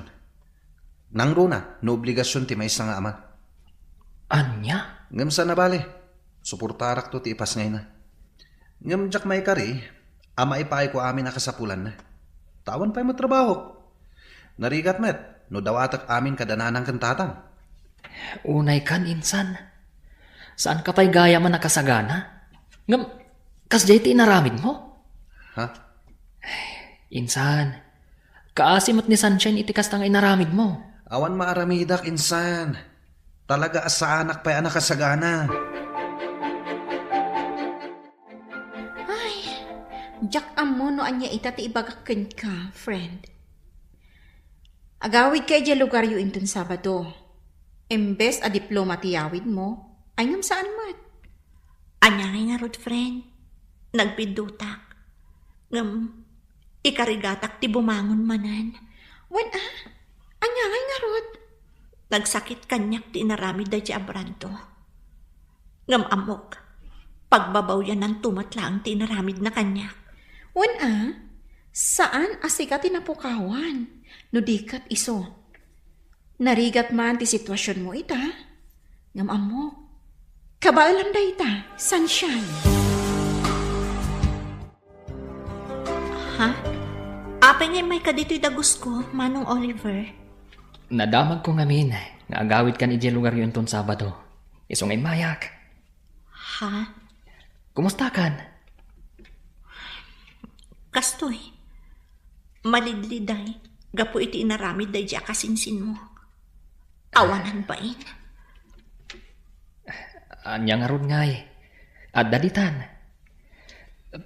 Nang runa, no obligasyon ti may nga ama. Anya? Ngam sa nabali, suportarak to ti ipas ngay na. Ngam jak may kari, ama ipaay ko amin nakasapulan na. Tawan pa'y matrabaho. Narigat met, no dawatak amin kadananang kantatang. Unay kan, insan. Saan ka pa'y gaya man nakasagana? Ngam, kasjay ti inaramid mo? Ha? Insan, kaasimot ni Sunshine iti kastang inaramid mo. Awan maaramidak, insan. Talaga sa anak pa'y anak kasagana. Jack amo no anya ita ti ibagakken ka, friend. Agawid kay di lugar yu inton Sabado. Embes a diploma ti yawid mo, ay ngam saan mat? Anya nga rod, friend. Nagpidutak. Ngam, ikarigatak ti bumangon manan. Wan anya nga rod? Nagsakit kanyak ti inaramid da ti abranto. Ngam amok, pagbabaw yan ng tumatlaang ti inaramid na kanyak. Wan saan asika tinapukawan? No dikat iso. Narigat man ti sitwasyon mo ita. Ngam amo, kabailan da ita, sunshine. Ha? Apay nga may kadito'y dagos ko, Manong Oliver. Nadamag ko ngamin nga agawid kan ije lugar yun ton Sabado. Isong mayak. Ha? Kumusta kan? Kastoy. Malidliday. Gapo iti inaramid day di akasinsin mo. Awanan bain. Anya nga ron ngay. At daditan.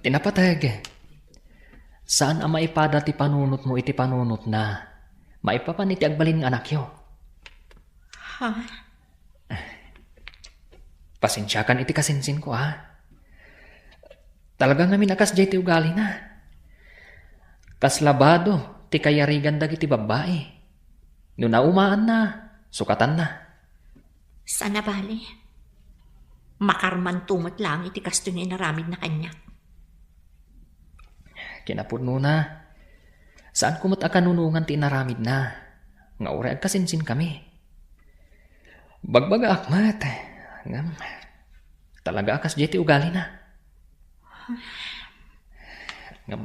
Tinapatag. Saan ang maipada ti panunot mo iti panunot na maipapan iti agbalin ng anak yo? Ha? Pasensyakan iti kasinsin ko Talagang namin akas jay ti ugali na. Kaslabado ti kayarigan dagiti babae. No naumaan na, sukatan na. Sana bali. Makarman tumot lang iti kasto niya naramid na kanya. Kinapudno na. Saan kumot akanunungan ti naramid na? Nga ure agkasinsin kami. Bagbaga akmat. Ngam, talaga akas jay ti ugali na. Ngam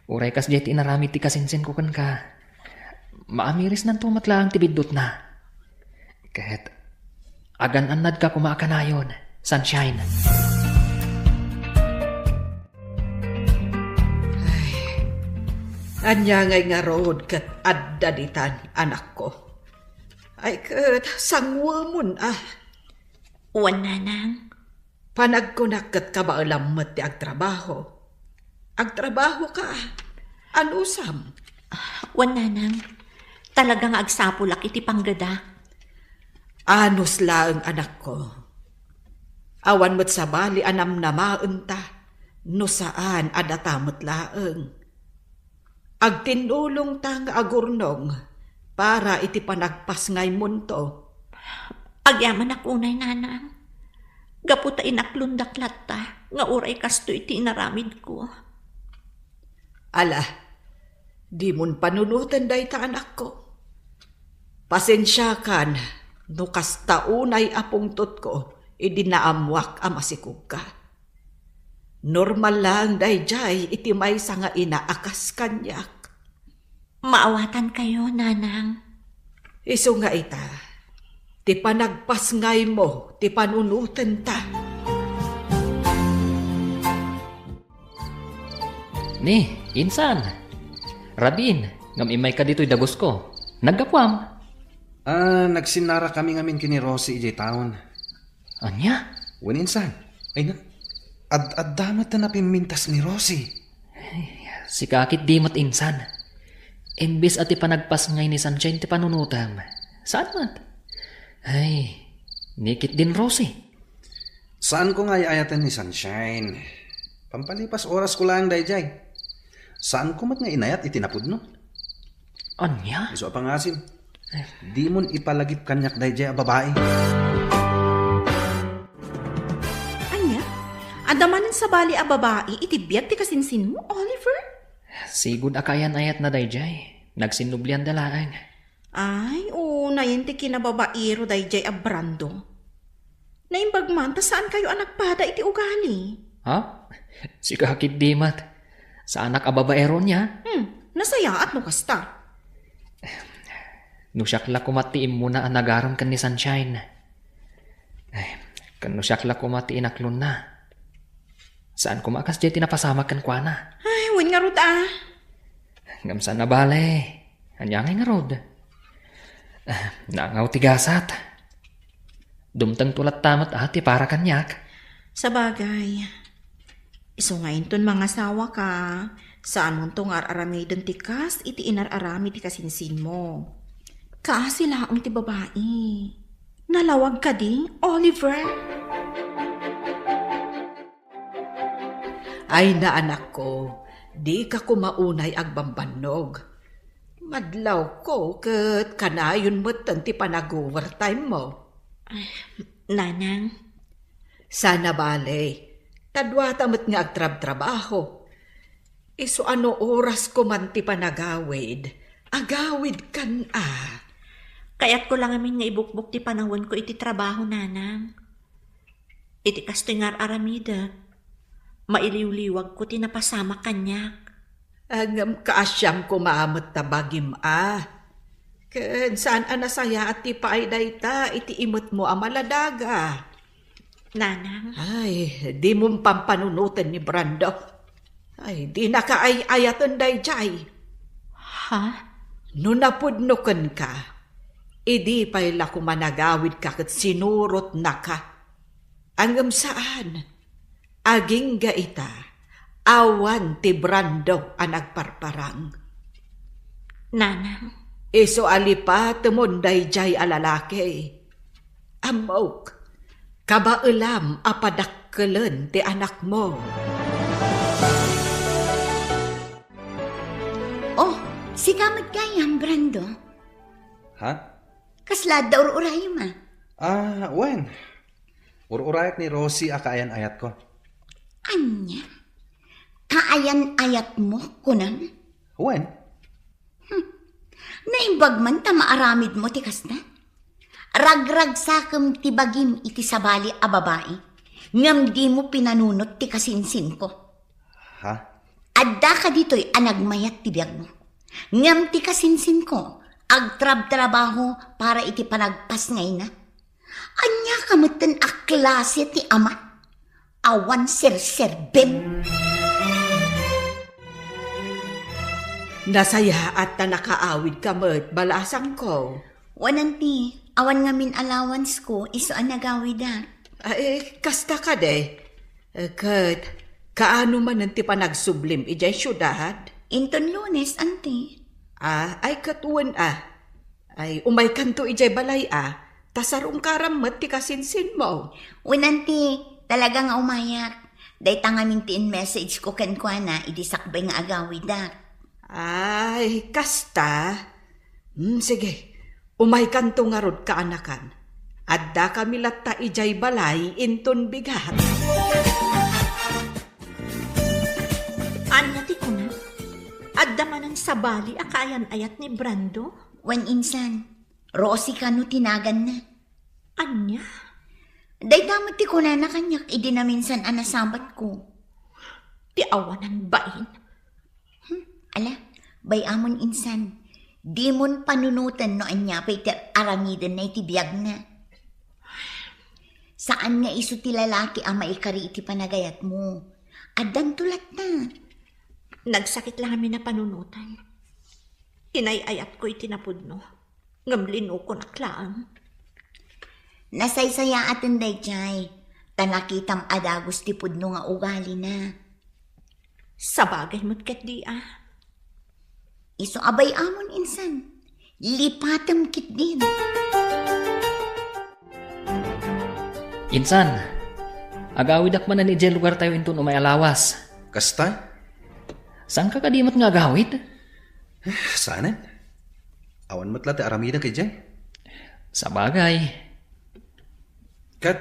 uray kas jay ti naramid ti kasinsin ko kan ka. Maamiris nan tumatlaang ti bidot na. Kahit agan-anad ka kumaakanayon, sunshine. Anya ngay nga road kat addaditan, anak ko. Ay kat sangwamon Uwan nanang. Panagkunak kat kabaalamot ti agtrabaho. Agtrabaho ka. Anusam? Uwan nanang. Talagang agsapulak iti panggada. Anus laeng anak ko. Awan mo't sa bali anam na maunta. No saan adatamot laeng. Agtinulong ta nga agurnong para iti panagpas ngay munto. Agyaman akunay nanang. Gaputa inaklundaklat ta nga uray kasto iti inaramid ko. Ala, di mon panunutan day ta anak ko. Pasensyakan, no kastaunay apungtot ko, idinaamwak amasikog ka. Normal lang day jay iti may nga inaakas kanyak. Maawatan kayo, nanang. Iso nga ita, ti panagpas ngay mo, ti panunutan ta. Ni, insan. Rabin, ngam imay ka dito'y dagos ko. Nagkapwam. Nagsinara kami ngamin kini Rosie ijay taon. Anya? Waninsan. Ay na, ad-damat na napimintas ni Rosie. Si kakit di mat insan. Imbis at ipanagpas ngay ni Sunshine ti panunutam. Saan mat? Ay, nikit din Rosie. Saan ko nga ayatan ni Sunshine? Pampalipas oras ko lang dayjay. Saan ko mat nga inayat itinapod no? Anya? Iso pangasim. Di mon ipalagip kanyak dayjay a babae. Anya? Adamanan sa bali a babae, itibiyat ti kasinsin mo, Oliver? Sigud akayan ayat na dayjay. Nagsinublian dalaang. Ay, na yun ti kinababairo dayjay a brando. Naimbagman, ta saan kayo anak pada iti ugali? Ha? Si kakit di mat. Sa anak a babaero niya? Nasaya at no kasta. Nusyakla kumatiim muna ang nagaram kan ni Sunshine. Kan nusyakla kumati inaklon na. Saan kumakas di tinapasama kan kwa na? Ay, win nga rod Ngam saan na bale. Anya nga rod. Nangaw tigasat. Dumtang tulat tamat ati para kanyak. Sa bagay, iso ngayon ton mga sawa ka, saan mo tong ar-aramidon tikas, iti inar-arami ti kasinsin mo. Kaasila ang ti babae. Nalawag ka di, Oliver? Ay na anak ko, di ka kumaunay agbambanog. Madlaw ko kat kanayon mo't ti panag-overtime mo. Nanang, Sana bale, tadwata mo't nga agtrab-trabaho. Iso ano oras ko man ti panagawid, agawid kan kaya't ko lang amin nga ibukbuk ti panahon ko iti trabaho, nanang. Iti kastingar aramida. Mailiw-liwag ko tinapasama kanyak. Agam kaasyam ko maamot tabagim Ken saan anasaya at ti paayday ta, iti imot mo amaladaga. Nanang, Ay, di mong pampanunutan ni Brando. Ay, di nakaay-ayatan day jay. ha? No napudnukan ka, idi payla kumanagawid ka kat sinurot na ka. Angam saan? Aging gaita, awan ti Brando ang nagparparang. Nanang, Iso alipa temunday jay alalaki. Amok, kabailam apadakkelan ti anak mo. Oh, si kamat kayang, Brando. Ha? Kaslad daw uray ma. Wen. Ururayat ni Rosie akaayan-ayat ko. Anya? Kaayan-ayat mo, kunan? Wen? Naimbag man ta maaramid mo tikas na. Ragrag sakam ti bagim iti sabali a babae. Ngam di mo pinanunot ti kasinsin ko. Ha? Adda ka dito'y anagmayat ti biyag mo. Ngam ti kasinsin ko, agtrab-trabaho para iti panagpas ngay na. Anya kamutan a klase ti ama. Awan ser-serbem. Nasaya at ta nakaawid ka mo't balasang ko. Wananti, awan ngamin allowance ko, iso ang nagawid da. Ay, kasta ka de. Kat, kaano man nanti pa nagsublim ijay syudad? Inton Lunes, anti. Ay katuan Ay, umay kanto ijay balay tasarong karamot ti kasinsin mo. Wananti, talaga nga umayak. Day tangamin ti in message ko kan kwa na, idisakbay nga agawid da. Ay, kasta. Sige, umay kanto nga rod kaanakan. Adda kami latta ijay balay inton bigat. anya ti ko na? Adda manan sabali akayan-ayat ni Brando? Wan insan, Rosie ka no tinagan na. Anya? Day tamad ti ko na kanyak, idi na minsan anasabat ko. Ti awanan bain? Ala, bay amon insan, di mon panunutan no anya pa'y aramidan na iti biyag na. Saan nga iso ti lalaki ang maikari iti panagayat mo? Adan tulat na. Nagsakit lang kami na panunutan. Inayayat ko itinapudno. Ngamlin ko naklaan. Nasaysaya atin day jay, tanakitam adagos ti pudno nga ugali na. Sa bagay mo't ket di Iso abay amon insan, lipatam kit din. Insan, agawid akman na ni Jay lugar tayo inton umay alawas. Kasta? Saan ka kadimot nga agawid? Saanan? Awan mo't lati aramida kay Jay. Sa bagay. Kat,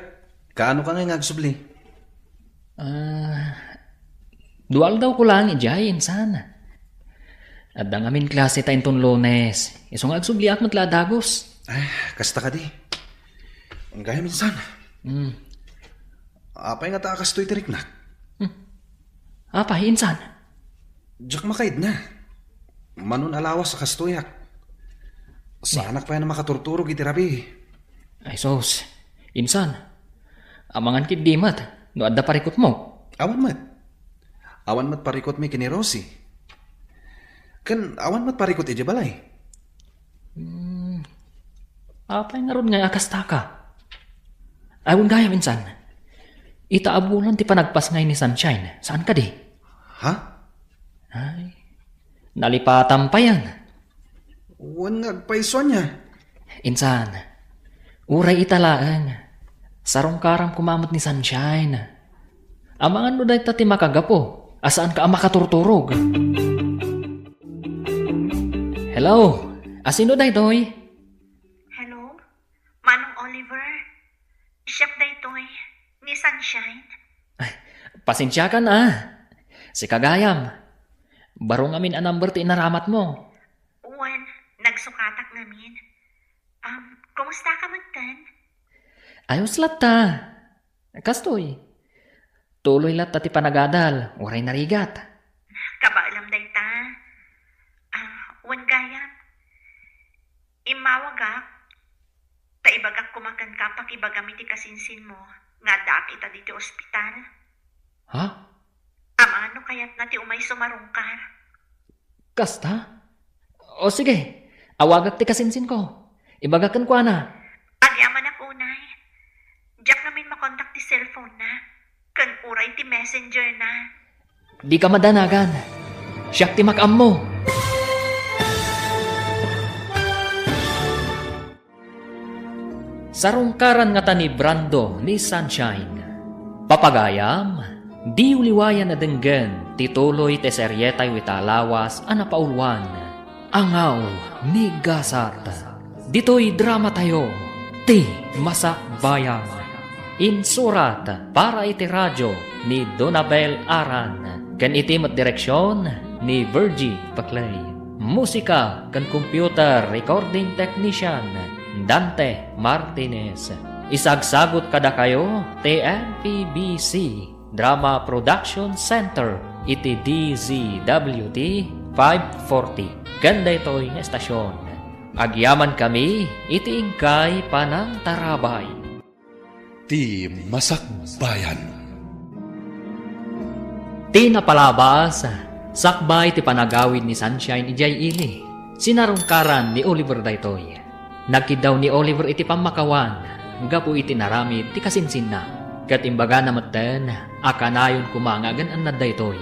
kaano ka nga ngagsubli? Dual daw ko lang ijay, insan. At ang amin klase ta inton Lunes. Isong agsubliak mo't ladagos. Ay, kasta ka di. Ang gaya minsan. Apay nga taakas to'y tiriknak. Apa, insan? Diyak makaid na. Manun alawas sa kastuyak. Sa anak pa yan na makaturturog itirabi. Ay sos, insan. Amangan kit dimat, no adda parikot mo. Awan mat. Awan mat parikot mi kini Rosie. Kan awan mat parikot ija balay. Apay nga ron nga akasta ka. Ayon gaya minsan. Itaabulan ti panagpas ngay ni Sunshine. Saan ka di? Ha? Ay, nalipatan pa yan. Wan nagpaiso niya. Insan, uray italaang. Sarong karam kumamot ni Sunshine. Amangan no dahi ti makagapo. Asaan ka ang makaturturog? Hello? Asino dahi toy? Hello? Manong Oliver? Siya daytoy ni Sunshine? Pasensya ka na. Si Kagayam. Barong amin ang number ti inaramat mo. Uwan, nagsukatak namin. Kumusta ka magtan? Ayos lata. Kastoy. Tuloy lata ti panagadal. Uray narigat. Kabaalam dayta. Uwan gayam. Imawagak. Taibagak kumakan ka pakibagami ti kasinsin mo. Nga daak ita dito ospital. Ha? Ano kaya't nati umay sumarungkar? Kasta? O sige. Awagak ti kasinsin ko. Ibagakan ko na. Agyaman ako unay. Diyak namin makontak ti cellphone na. Kan uray ti messenger na. Di ka madanagan. Siyak ti makam mo. Sarungkaran nga ta ni Brando ni Sunshine. Papagayam, di uliwayan na denggen, tituloy te seryetay witalawas anapaulwan. Angaw ni Gasat. Dito'y drama tayo, ti Masakbayan. Insurat para iti radyo ni Donabel Aran. Kan itimat direksyon ni Virgie Paclay. Musika kan computer recording technician Dante Martinez. Isagsagot kada kayo TNPBC Drama Production Center iti DZWT 540. Ganda ito'y nga estasyon. Agyaman kami iti ingkay panang tarabay. Ti Masakbayan. Ti napalabas, sakbay ti panagawid ni Sunshine ijay ili. Sinarungkaran ni Oliver daytoy. Nagkidaw ni Oliver iti pamakawan, gapu iti naramid ti kasinsin na. Kat imbaga na maten, akanayon kumangagan an daytoy.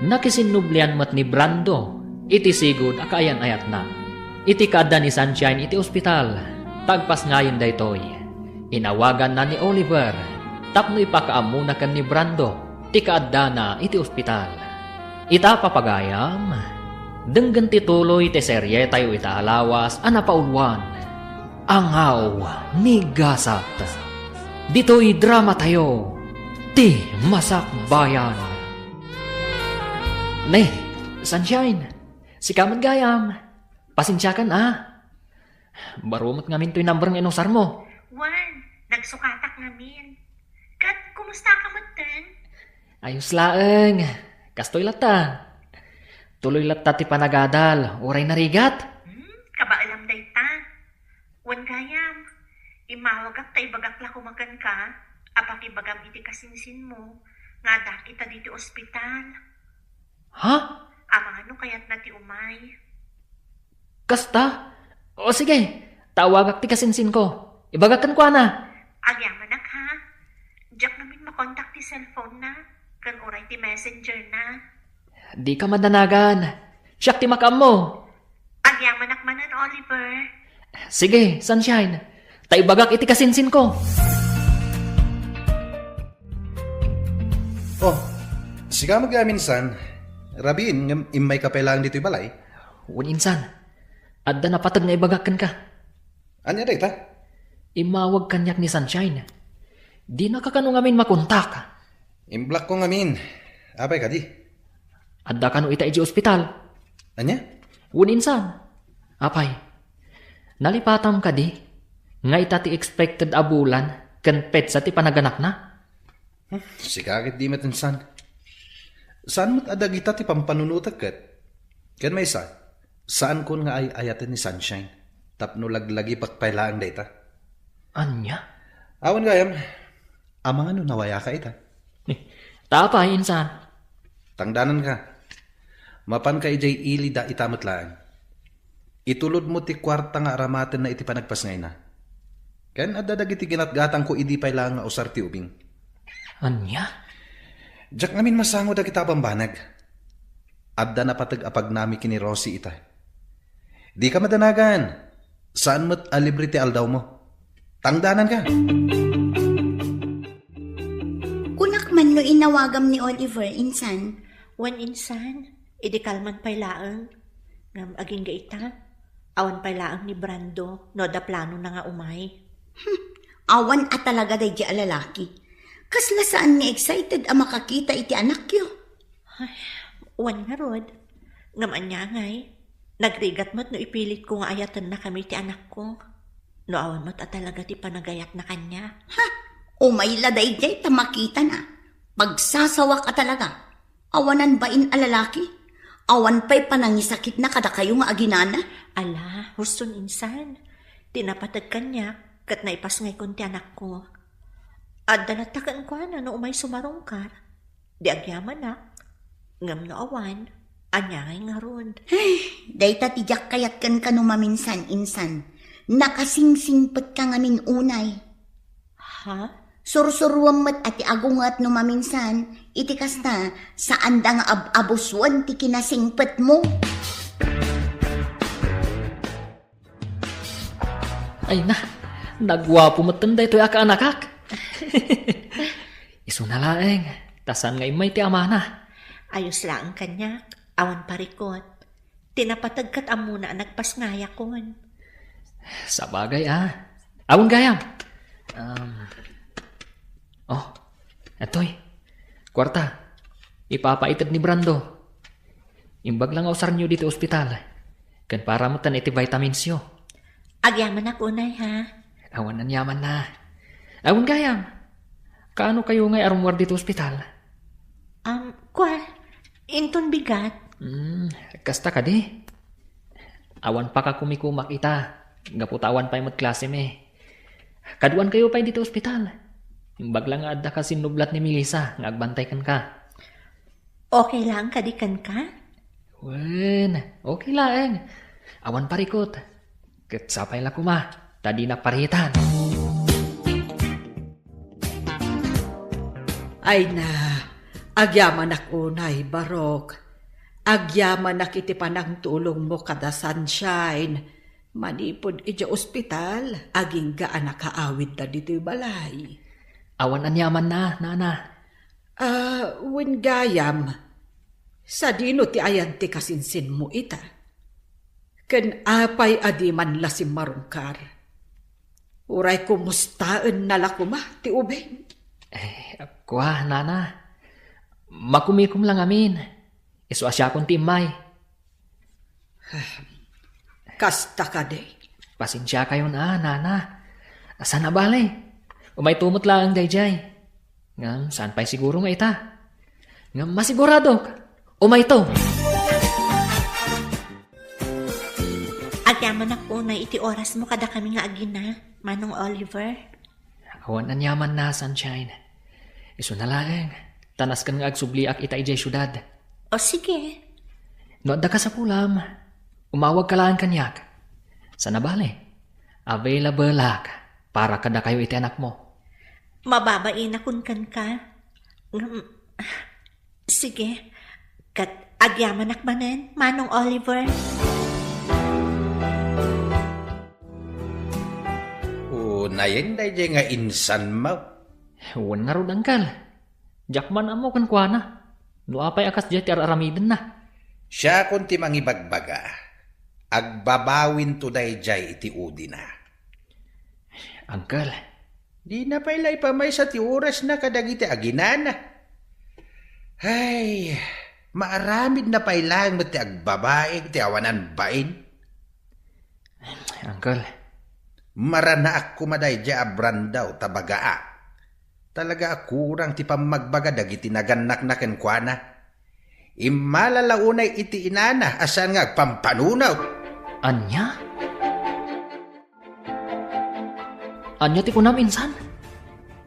Nakisinublian mat ni Brando, iti sigud akayan ayat na. Iti kada ni Sunshine iti ospital, tagpas ngayon daytoy. Inawagan na ni Oliver, tapno ipakaamuna kan ni Brando, ti kaadda na iti ospital. Ita papagayam, denggan tituloy ti serye tayo itaalawas anapaulwan. Angaw ni Gasat. Dito'y drama tayo, ti Masakbayan. Ne, Sunshine, si Kaman Gayam, pasensya ka na. Barumat ngamin to'y number ng inusar mo. Juan, nagsukatak namin. Kat, kumusta ka magtan? Ayos laeng, kastoy lata. Tuloy lata ti panagadal, uray narigat. Kabaalam dayta. Juan gayam, imawagak ta ibagak kumakan ka, apakibagam iti kasinsin mo, nga dakita diti ospital. Ha? Ano kaya't nati umay? Kasta? O sige, tawagak ti kasinsin ko. Ibagakan ko na. Agyaman ha. Diyak namin makontak ti cellphone na. Kan oray ti messenger na. Di ka madanagan. Siyak ti makam mo. Agyaman manan, Oliver. Sige, Sunshine. Taibagak iti kasinsin ko. Oh, siga magyaminsan. Rabin, imay kapailangan dito'y balay. Uninsan. Adda na patag na ibagakan ka. Anya dayta? Imawag kanyak ni Sunshine. Di na kakano ngamin makontak. Imblak ko ngamin. Apay ka di? Adda kano ita iji ospital. Anya? Uninsan. Apay. Nalipatam ka di. Nga ita ti expected abulan. Kan petsa ti panaganak na. Sikagit di matinsan. Saan mo't adag ita ti pampanunutag kat? Kan may isa, saan kun nga ay ayatin ni Sunshine? Tapno laglagi pagpailaang data. Anya? Awan gayam, amang ano nawaya ka ita? Tapay, insan. Tangdanan ka. Mapan ka ijay ili da itamatlaan. Itulod mo ti kwarta nga aramaten na iti panagpas ngay na. Ken adadag iti ginatgatang ko idi pay lang nga usar ti ubing. Anya? Jak ngamin masango da kita bambanag. Adda na patag-apag nami kini Rosie ita. Di ka madanagan. Saan mo't alibre ti aldaw mo? Tangdanan ka. Kunak man no inawagam ni Oliver, insan. Wan insan, idikalman pay laang. Ngam aging gaita, awan pay laang ni Brando, no da plano na nga umay. Awan at talaga day di alalaki. Kasla saan ni excited ang makakita iti anak yo. Wan nga rod, ngam anya ngay. Nagrigat mo't no ipilit ko nga ayatan na kami ti anak ko. No awan mo't at talaga ti panagayat na kanya. Umayla day jay tamakita na. Pagsasawak at talaga. Awanan ba in alalaki? Awan pa'y panangisakit na kada kayo nga aginana? Ala, huston insan. Tinapatag kanya, kat naipas ngay kun ti anak ko. At dalatakan ko na no umay sumarongkar. Di agyaman na. Ngam no awan, anya ngay nga ron. Dayta tijak kayat kan maminsan, insan. Nakasingsingpet ka ngamin unay. Ha? Sursurwam mat ati agungat no maminsan, itikas na saan da nga abuswan ti kinasingpet mo. Ay na, nagwapo matanda ito'y aka-anakak. Iso na laeng, tasan nga imay ti amana. Ayos lang kanya, awan parikot. Tinapatagkat amuna nagpasngaya kon. Sa bagay Awan gayam. Etoy. Kwarta. Ipapaitad ni Brando. Imbag lang ausar niyo dito ospital. Kan para mo tan iti vitamins yo. Agyaman ako na ha. Awan nan yaman na. Awan gayam. Kaano kayo ngay arumwar dito ospital? Inton bigat. Kasta ka di. Awan pa ka kumikumak ita. Gaputawan pa'y magklase me. Kaduan kayo pa'y dito ospital. Imbag lang adda ka sinublat ni Melissa. Ngagbantay kan ka. Okay lang kadikan ka? Wen, okay lang. Awan parikot. Ket sapay la kuma. Tadi na paritan. Ay na, agyaman ako nay Barok. Agyaman na kiti panang tulong mo kada sunshine. Manipod ija ospital, aging gaan nakaawid na dito'y balay. Awan anyaman na, nana. Wen gayam, sa dino ti ayan ti kasinsin mo ita. Ken apay adiman la si marungkar. Uray kumustaan na lakuma ti ubeng. Kuha, nana. Makumikum lang amin. Iso asya kong timay. Kasta ka de. Pasensya kayo na, nana. Asan na bale? Umay tumot lang ang dayjay. Ngam, saan pa'y siguro nga ita? Ngam, masigurado. Umay to. Agyaman ako na iti oras mo kada kami nga agina, Manong Oliver. Awan anyaman na, sunshine. Iso na lang. Tanas kan nga agsubliak ita ijay syudad. O sige. No adda ka sa pulam. Umawag ka lang kanyak. Sana bale? Available lak para kada kayo iti anak mo. Mababain akon kan ka. Sige. Kat agyaman akmanen, Manong Oliver. Nayen da nga insan mo. Huwag nga ron angkal. Jakman amo kan kuana. No apay akas jay ti aramiden na. Siya kung ti mangibagbaga. Agbabawin to dayjay iti udi na. Angkal. Di na pala ipamay sa ti oras na kadagiti aginana. Ay, maaramid na pailang mo ti agbabae ti awanan bain. Angkal. Maranaak kumaday dya abran daw tabagaa. Talaga akurang ti pamagbaga dagiti naganak na kenkwana. Imalalaunay iti inana asan nga pampanunaw. Anya? Anya ti kunam insan?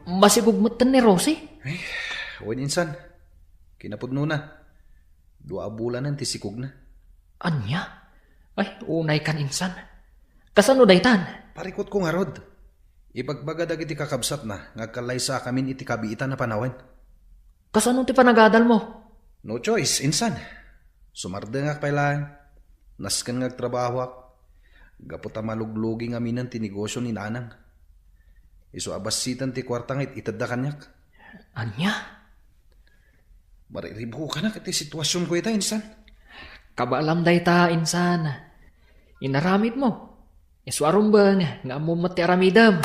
Masigugmutan ni Rosie? Ay, wen insan. Kinapudno na. 2 bulan ti sikog na. Anya? Ay, unay kan insan. Kasano daytan? Parikot ko nga rod. Ipagbagadag iti kakabsat na, ngagkalaysa kamin iti kabiitan na panawan. Kasano ti panagadal mo? No choice, insan. Sumardengak pailan. Nasken ngagtrabaho ak. Gaputa maluglugi nga minan ti negosyo ni nanang. Iso abasitan ti kwartangit itadda kanyak. Anya? Mariribo ka na kati sitwasyon ko ita, insan. Kabaalam dayta, insan. Inaramid mo. Iswarum bang nga mo mati aramidam.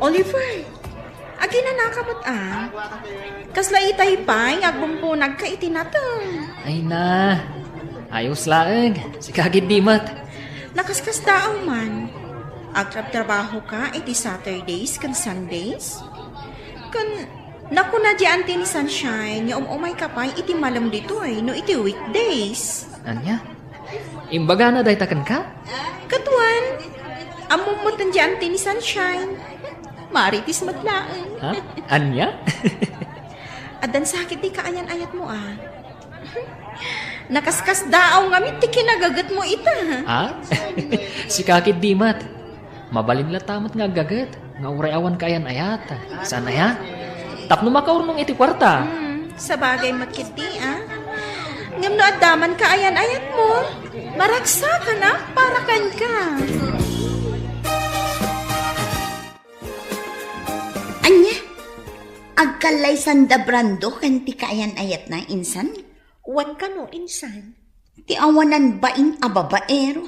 Oliver, agi na nakamot Kasla itay pa'y agbumpunag ka itinatang. Ay na. Ayos laeng. Si kagid dimat. Nakaskas daaw man. Agtrab-trabaho ka iti Saturdays kan Sundays. Kan naku na di ante ni Sunshine nga umay ka pa'y iti malam ditoy no iti weekdays. Anya? Imbaga na daytakan ka? Katuan, amumutan di ante ni Sunshine. Maritis matlaan. Ha? Anya? Adan sakit di kaayan-ayat mo Nakaskas daaw nga ti kinagagat mo ita. Ha? Si kakid dimat. Mabalin la tamat nga gagat. Nga uray awan kayan ayat. Sana ya? Tapno makaurnong iti kwarta. Sa bagay matkiti Ngam no adaman kaayan-ayat mo. Maragsa ka na para kan ka. Anya? Agkalay sanda brando kan ti kaayan ayat na insan? Wan ka no, insan. Ti awanan bain a babaero.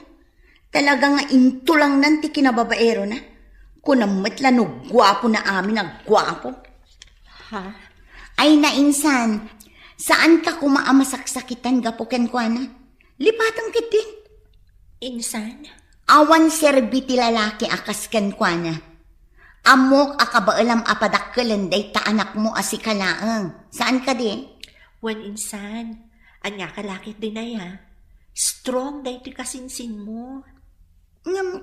Talaga nga intulang nan ti kinababaero na. Kunamatla no gwapo na amin ang gwapo. Ha? Ay na insan, saan ka kumaamasak-sakitan gapuken ko na? Lipatang kitin. Insan? Awan serbi ti lalaki akas ken ko na. Amok akabaalam apadakkelan day ta anak mo asikalaang. Saan ka di? Wan insan. Anya ka lakit din na Strong day ti kasinsin mo.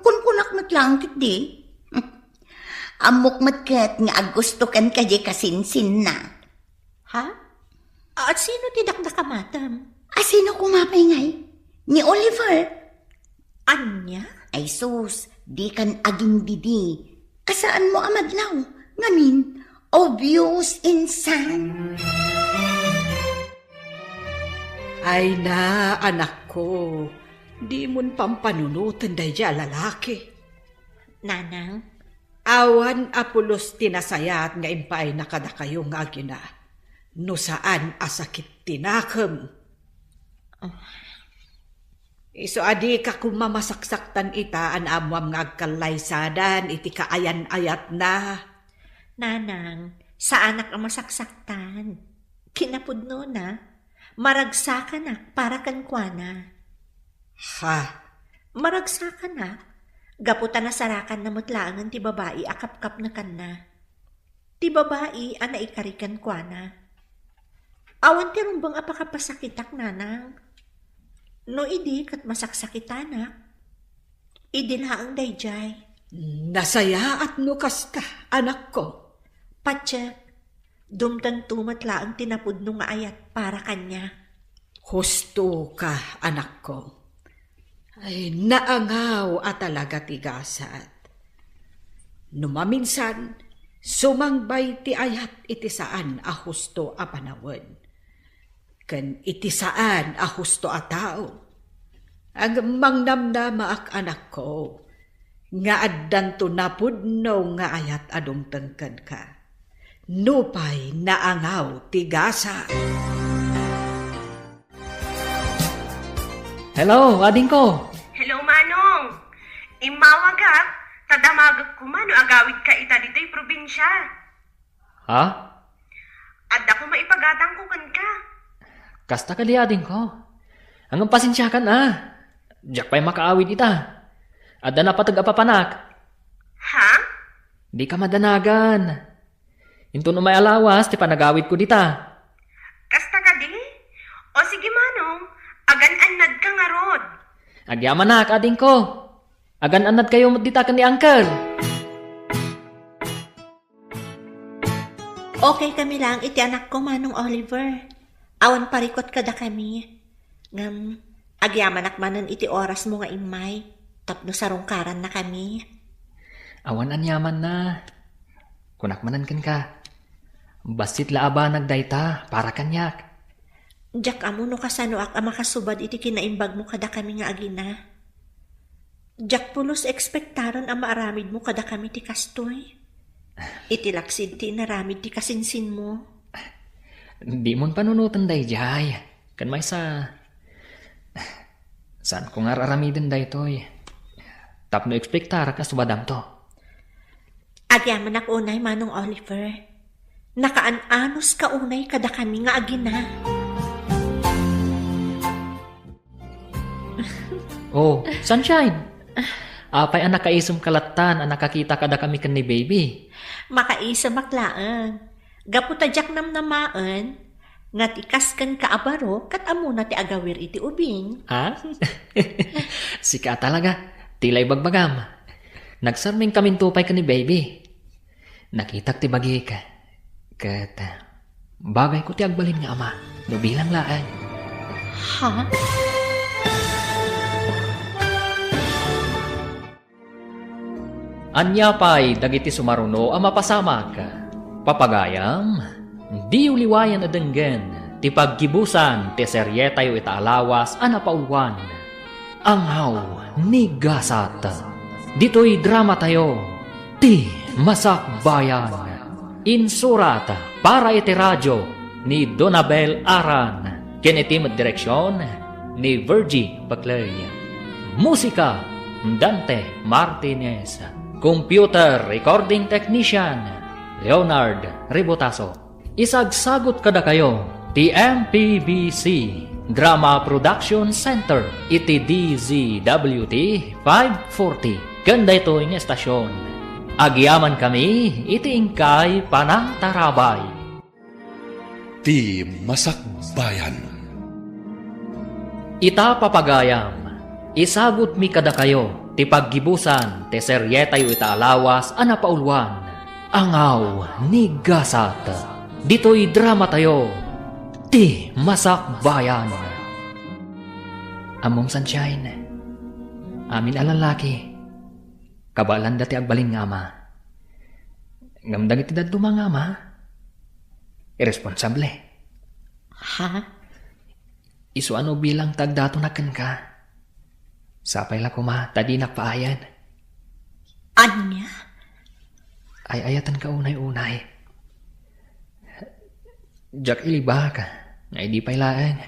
Kunkunak matlangkit di. Amok matkat nga agusto kan kaje kasinsin na. Ha? At sino ti dakdakamatam? Sino kumapay ngay? Ni Oliver. Anya? Ay sus, di kan aging didi. Asaan mo amadlaw? Ngamin, obvious insan. Ay na, anak ko. Di mon pampanunutan dayja lalaki. Nanang? Awan apulos tinasayat nga impay nakada kayo nga agina. No saan asakit tinakam. Iso adi ka kumamasaksaktan ita an amwam nga agkalaysadan iti kaayan-ayat na. Nanang, sa anak ang masaksaktan. Kinapudno na. Maragsa ka na para kan kuana. Ha? Maragsa ka na. Gaputan na sarakan na mutlaangan ti babae akap-kap na kan na. Ti babae ana ikarikan kuana. Awan ti rumbang apakapasakitak nanang. No idi kat masaksakitanak. Idi laang dayjay. Nasaya at nukasta, anak ko. Patsyak, dumtan tumatlaang tinapudno nga ayat para kanya. Husto ka, anak ko. Ay, naangaw at talaga tigasat. Numaminsan, sumangbay ti ayat iti saan a husto a panawon. Ken iti saan a husto a tao. Ang mangnamnama ak anak ko, nga addan to napudno nga ayat adong tengken ka. Nupay naangaw tigasa. Hello, ading ko. Hello, Manong. Imawag ka, tadamagag ko man, agawid ka ita dito'y probinsya. Ha? Adda ko maipagatang ko kan ka. Kasta ka di ading ko. Ang pasensya kan Diyak pa'y makaawid ita. Adda na patag-apapanak. Ha? Di ka madanagan. Into no may alawas, ti panagawid ko dita. Kasta ka di? O sige, Manong, agan-anad ka nga rod. Agyaman na, ading ko. Agan-anad kayo dita kan ni Uncle. Okay kami lang iti anak ko, Manong Oliver. Awan parikot kada kami. Ngam, agyaman akmanan iti oras mo nga imay. Tapno sarungkaran na kami. Awan anyaman na. Kunakmanan kan ka. Basit laaba nagdayta para kanyak. Jack amo no kasano ak makasubad iti kinaimbag mo kada kami nga agina. Jack pulos ekspektaran ang maaramid mo kada kami ti kastoy. Iti laksid ti naramid ti kasinsin mo. Di mon panunutan day jay. Kan may sa... Saan ko nga raramidin day toy? Tapno ekspektara ka subadam to. Agyaman ak unay Manong Oliver. Nakaanos ka unay kada kami nga agina. Oh, Sunshine! Apay ang nakaisum kalatan ang nakakita kada kami kan ni baby. Makaisa maklaan. Gaputa jak namnamaan. Nga tikas kan kaabaro kat amo na ti agawir iti ubing. Ha? Sika talaga. Tilay bagbagam. Nagsarming kaming tupay ka ni baby. Nakitak ti bagi ka. Kat bagay ko ti agbalin nga ama. No bilang laan. Ha? Anya pa'y dagiti sumaruno ang mapasamak. Papagayam, di uliwayan adenggen, ti paggibusan, ti seryetayo itaalawas, anapaulwan. Anghaw, ni gasat. Dito'y drama tayo, ti masakbayan. Insurat, para iti radyo, ni Donabel Aran. Kinitim direksyon, ni Virgie Baclay. Musika, Dante Martinez. Computer Recording Technician, Leonard Ribotaso. Isagsagot kada kayo, ti MPBC Drama Production Center, iti DZWT 540. Ganda ito yung estasyon. Agyaman kami, iti ingkay panang tarabay. Ti Masakbayan. Ita papagayam, isagot mi kada kayo, ti paggibusan, ti seryetayo itaalawas, anapaulwan. Angaw, ni gasat. Dito'y drama tayo, ti masakbayan. Among Sunshine, amin alalaki, kabalan dati agbalin nga ama. Ngamdang iti dadto mga ama, irresponsable. Ha? Isu ano bilang tagdato na ka. Sapay la kuma, tadi nakpaayan. Anya? Ay ayatan ka unay-unay. Jack iliba ka, nga di pailaan.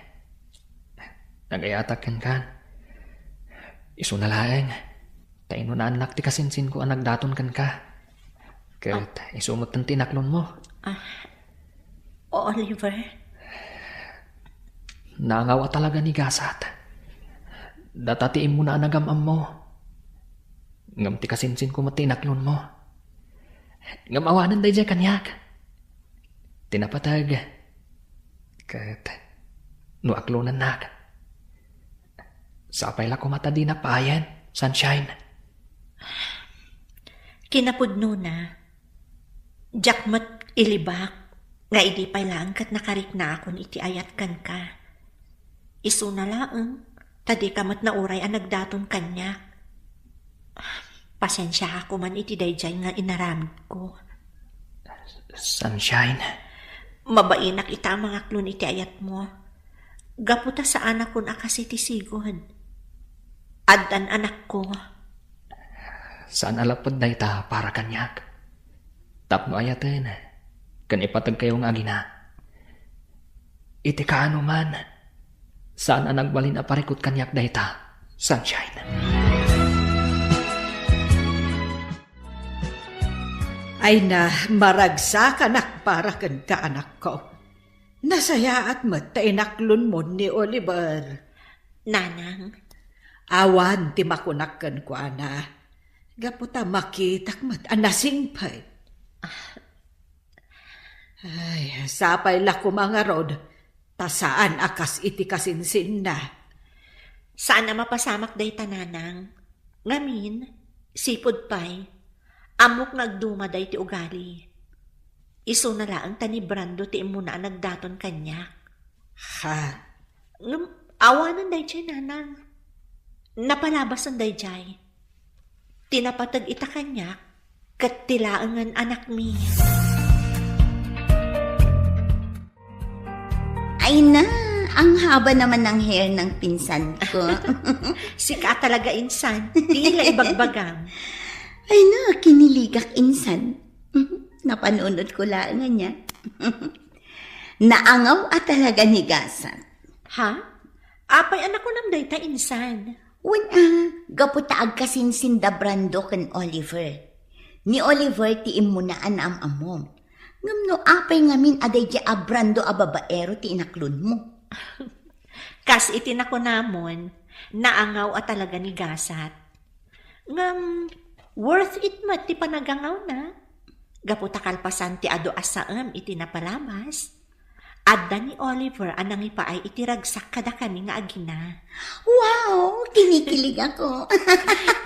Nagayatak kan. Isu na laeng. Taino na anak ti kasinsin ko ang nagdaton kan ka. Kat isumot ng tinaklon mo. Oliver? Nangawa talaga ni gasat. Datatiin mo na anagamam mo. Ngam ti kasinsin ko matinaklon mo. Ngam awanan day dyan kanyak. Tinapatag. Kat nuaklonan nak. Sapay la kumata di nakpaayan, Sunshine. Kinapudno na. Jakmat ilibak. Nga idi pay lang kat nakarik na akon iti ayat kan ka. Isu na laeng. Tadi kamat na uray ang nagdaton kanya. Pasensya ako man iti dayjay nga inaramid ko. Sunshine. Mabainak ita ang mga klon iti ayat mo. Gaputa sa anak kon akas iti sigod. Addan anak ko. Saan alapod na ita para kanyak? Tapno ayaten. Kan ipatag kayo nga gina. Iti kaano man. Saan ang nagbalin aparikot kanyak dayta, Sunshine? Ay na, maragsa ka nak para kan ka anak ko. Nasaya at matinaklon mo ni Oliver. Nanang? Awan ti makunakkan ko ana. Gaputa makitak mat anasing pay. Ay, sapay la ko mga rod. Tasaan akas iti kasinsin na. Saan na mapasamak day tananang? Ngamin, sipod pay, amok nagduma day ti ugali. Iso na lang tani Brando ti imuna nagdaton kanyak. Ha? Awanan dayjay nanang. Napalabas ang dayjay. Tinapatag ita kanyak, kat tilaangan anak mi. Ay na, ang haba naman ng hair ng pinsan ko. Sika talaga insan, tila ibagbagang. Ay na, kiniligak insan. Napanunod ko lang niya. Naangaw at talaga ni Gasat. Ha? Apay anak ko nam dayta insan. Gaputaag kasin sinda Brando ken Oliver. Ni Oliver ti imunaan amom. Ngamno apay ngamin aday di a Brando a babaero ti inaklon mo. Kas itin ako namon, naangaw at talaga ni Gasat. Ngam, worth it mat ti panagangaw na. Gaputa kalpasan ti ado asaam iti napalabas. Adda ni Oliver anang ipaay itiragsak kada kami nga agina. Wow! Kinikilig ako.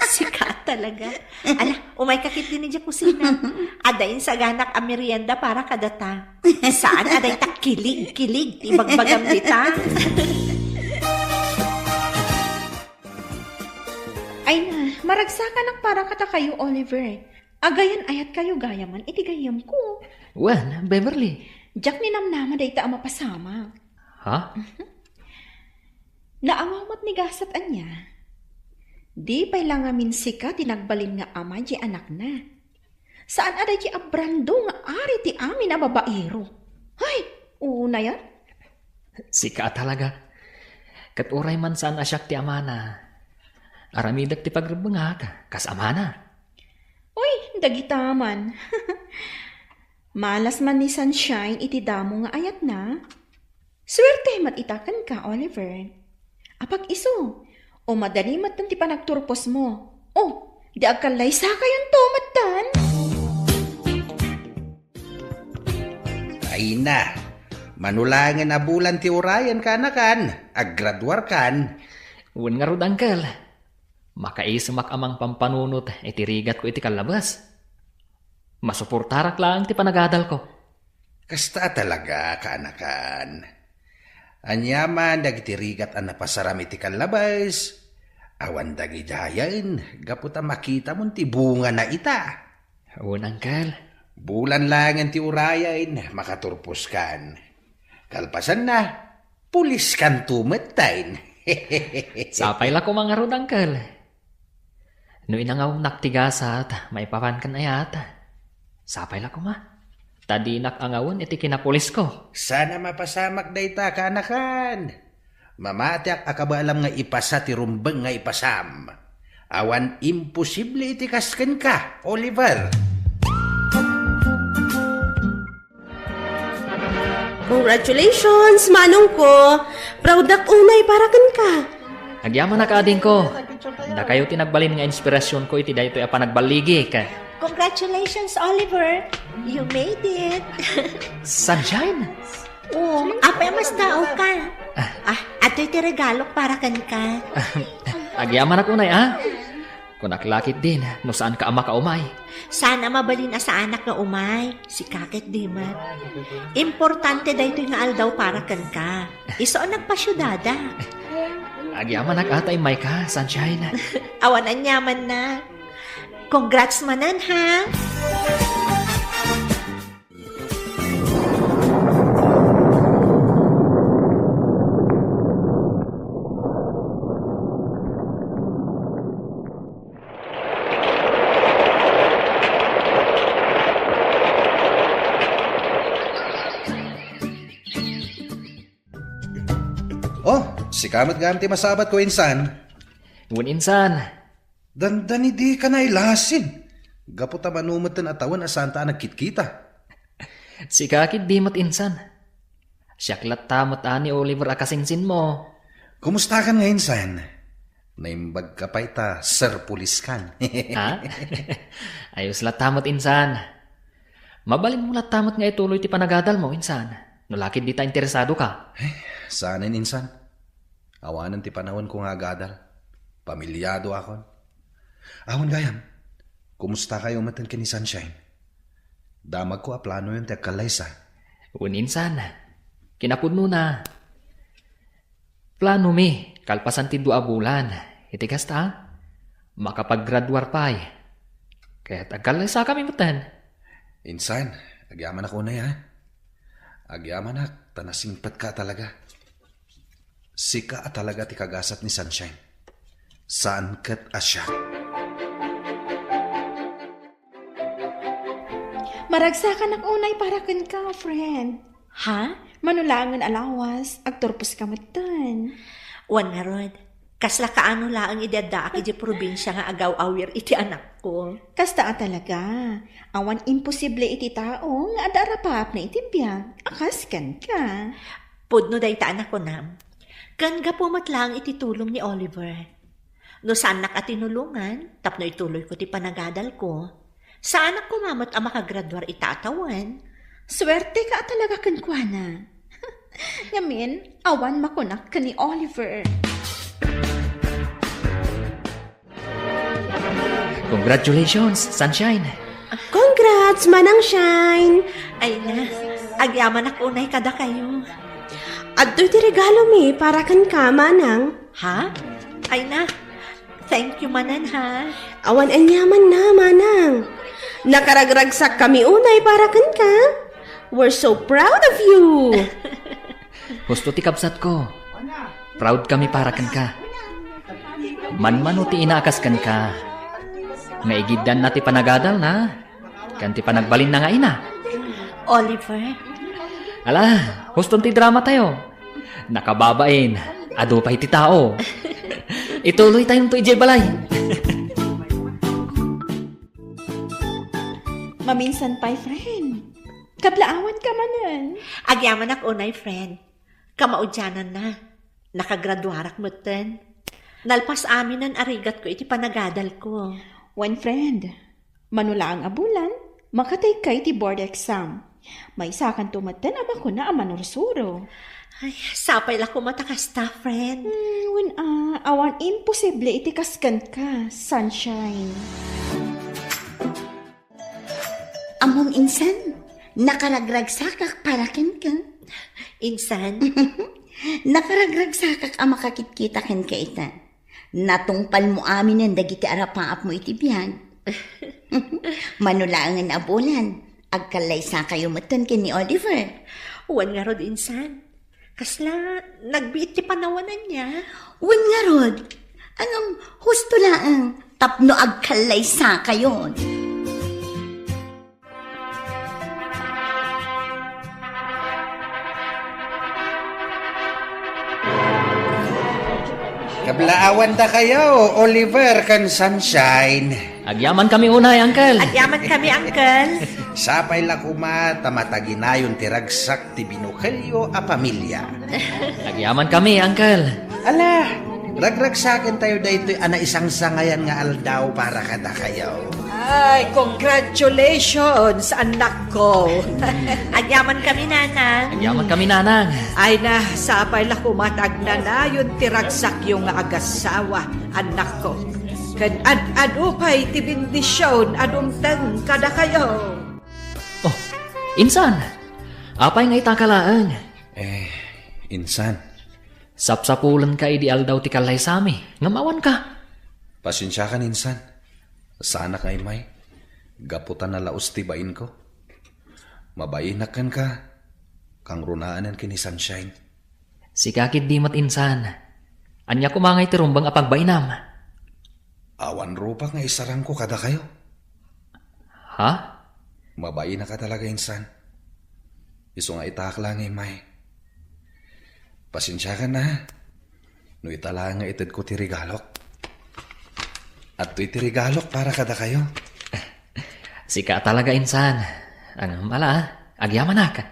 Sika talaga. Ala, umay kakit din niya kusina. Adayin sa ganak a merienda para kadata. Saan aday ta kilig, ibagbagam dita. Ay na, maragsakan ang para kata kayo, Oliver. Agayan ayat kayo gayaman, iti gayam ko. Wan, Beverly. Jack ni namnama day ta mapasama. Ha? Naangamat ni Gasat anya. Di pa'y lang amin sika tinagbalin nga ama di anak na. Saan aday di abrando nga ari ti amin na babaero? Hay, una yan? Sika talaga. Kat uray man saan asyak ti amana. Aramidak ti pagrubungat, kas amana. Uy, dagitaman. Malas man ni Sunshine iti damo nga ayat na. Swerte matitakan ka, Oliver. Apag iso, o madali matan ti panagturpos mo. O, di agkalay sa kayon to, matan. Ay na, manulangan na bulan ti urayan ka na kan, aggraduar kan. Wan nga rod, Uncle. Makaisumak amang pampanunot, itirigat ko iti kalabas. Masuportarak lang ti panagadal ko. Kasta talaga, kaanakan. Anyaman, dagitirigat ang napasaram iti kalabas. Awan dagidayan, gaputa makita mo ti bunga na ita. Un, Uncle. Bulan lang ti urayan, makaturpos kan. Kalpasan na, pulis kan tumetain. Sapay la ko mga rod, Uncle. No inangaw naktigasat, may papan kan ayata. Sapay la ko ma. Tadinak angawan iti kinapulis ko. Sana mapasamak dayta kaanakan. Mamatiak akabalam nga ipasa ti rumbeng nga ipasam. Awan imposible iti kasken ka, Oliver. Congratulations, manong ko. Proud ak unay para kan ka. Agyaman na kaading ko. Da kayo tinagbalin nga inspirasyon ko iti daytoy a panagbaligi ka. Congratulations, Oliver. You made it. Sunshine? Oh, apay mas tao ka. Ato'y ti regalo para kan ka. Agyaman ako na Kung naklakit din, no saan ka ama ka umay. Sana mabalin sa anak nga umay. Si kakit di man. Importante dahito nga aldaw para kan ka. Iso ang nagpasyudada. Agyaman atay may ka, Sunshine. Awan ang yaman na. Congrats manan, ha? Oh, si kamat ganti masabat ko insan. Ngun insan. Dandani di ka na ilasin. Gaputa manumatan atawan asanta nagkitkita. Si kakit di mat insan. Siyaklat tamat ani Oliver akasingsin mo. Kumusta ka nga insan? Naimbag ka pa ita, Sir Pulis kan. Ha? Ayos lat tamat insan. Mabalin mo lat tamat nga ituloy ti panagadal mo insan. Nulakid di ta interesado ka. Saanin insan? Awanan ti panahon ko nga gadal. Pamilyado akon. Awan gayam, kumusta kayo matan ka ni Sunshine? Damag ko a plano yun ti agkalaysa. Uninsan, kinapudno na. Plano mi, kalpasan ti 2 bulan. Iti kasta, makapag-graduar pa eh. Kaya't agkalasa kami matan. Insan, agyaman ako na ya. Agyaman ak, tanasingpat ka talaga. Sika at talaga ti kagasat ni Sunshine. Saan kat asya? Maragsakan ak unay para kan ka, friend. Ha? Manulangan alawas, agturpos ka matan. Wan nga rod. Kasla kaano laang idadaak iti probinsya nga agaw-awir iti anak ko. Kasta talaga. Awan imposible iti tao nga adarapap na iti biyag. Akaskan ka. Pudno day ta anak ko nam. Kan ga pumatlang iti tulong ni Oliver. No saan nak at tinulungan, tapno ituloy ko ti panagadal ko. Saan ak kumamot ang makagraduar itatawan? Swerte ka talaga kan kuana. Ngamin, awan makunak ka ni Oliver. Congratulations, Sunshine. Congrats, Manang Shine! Ay na, agyaman ak unay kada kayo. At ti regalo mi para kan ka, Manang. Ha? Ay na, thank you manan ha. Awan anyaman na, Manang. Nakaragragsak kami unay para kan ka. We're so proud of you. Gusto ti kabsat ko. Proud kami para kan ka. Manmano ti inaakas kan ka. Nga igidan na ti panagadal na. Kan ti panagbalin na nga ina. Oliver, Ala, gusto ti drama tayo. Nakababain. Ado pa iti tao. Ituloy tayong to ijay balay. Maminsan pa'y friend. Kablaawan ka manan. agyaman ak unay friend. Kamaudyanan na. Nakagraduarak mo ten. Nalpas amin ang arigat ko iti panagadal ko. One friend, manula ang abulan, makatay kay ti board exam. May sakan tumatan ama ko na amanursuro. Ay, sapay la ko matakasta, friend. Awan imposible iti kaskan ka, Sunshine. Amom insan, nakaragragsakak para ken ka. Insan, Nakaragragsakak ang makakit-kita ken ka ita. Natungpal mo amin ang dagiti arapaap mo iti biyag. Manulangan abulan, agkalaysa kayo matan ken ni Oliver. wan nga rod insan. Kasla, nagbiit ti panawanan niya. Wan nga rod, anong husto laang tapno agkalaysa kayo. Kablaawan da kayo, Oliver kan Sunshine. Agyaman kami unay, Uncle. Agyaman kami, Uncle. Sapay la kuma tamataginayon ti ragsak ti binukelyo a pamilya. Agyaman kami, Uncle. Ala, ragragsakin tayo daytoy ana isang sangayan nga aldaw para kada kayo. Ay, congratulations, anak ko. Agyaman kami, nanang. Agyaman kami, nanang. Ay na, sapay la kumatag na na yun tiragsak yung agasawa, anak ko. Kan ad-adupay ti bindisyon adumtang kada kayo. Oh, insan. Apay nga itakalaan. Insan, Sapsapulan ka idi aldaw ti kalay sami. Ngamawan ka. pasensya ka insan. Sana kay may, gaputan na laos ti bain ko. Mabainakan ka, kang runaanan kini Sunshine. Sikakit di mat insan. Anya kumangay ti rumbang apagbainam. Awan rupa nga isarang ko kada kayo. Ha? Mabain na ka talaga insan. Iso nga itak lang may. Pasensya ka na. No itala nga itid ko ti regalok. At to'y ti regalok para kada kayo. Sika talaga insan. Ang mala, agyaman na ka.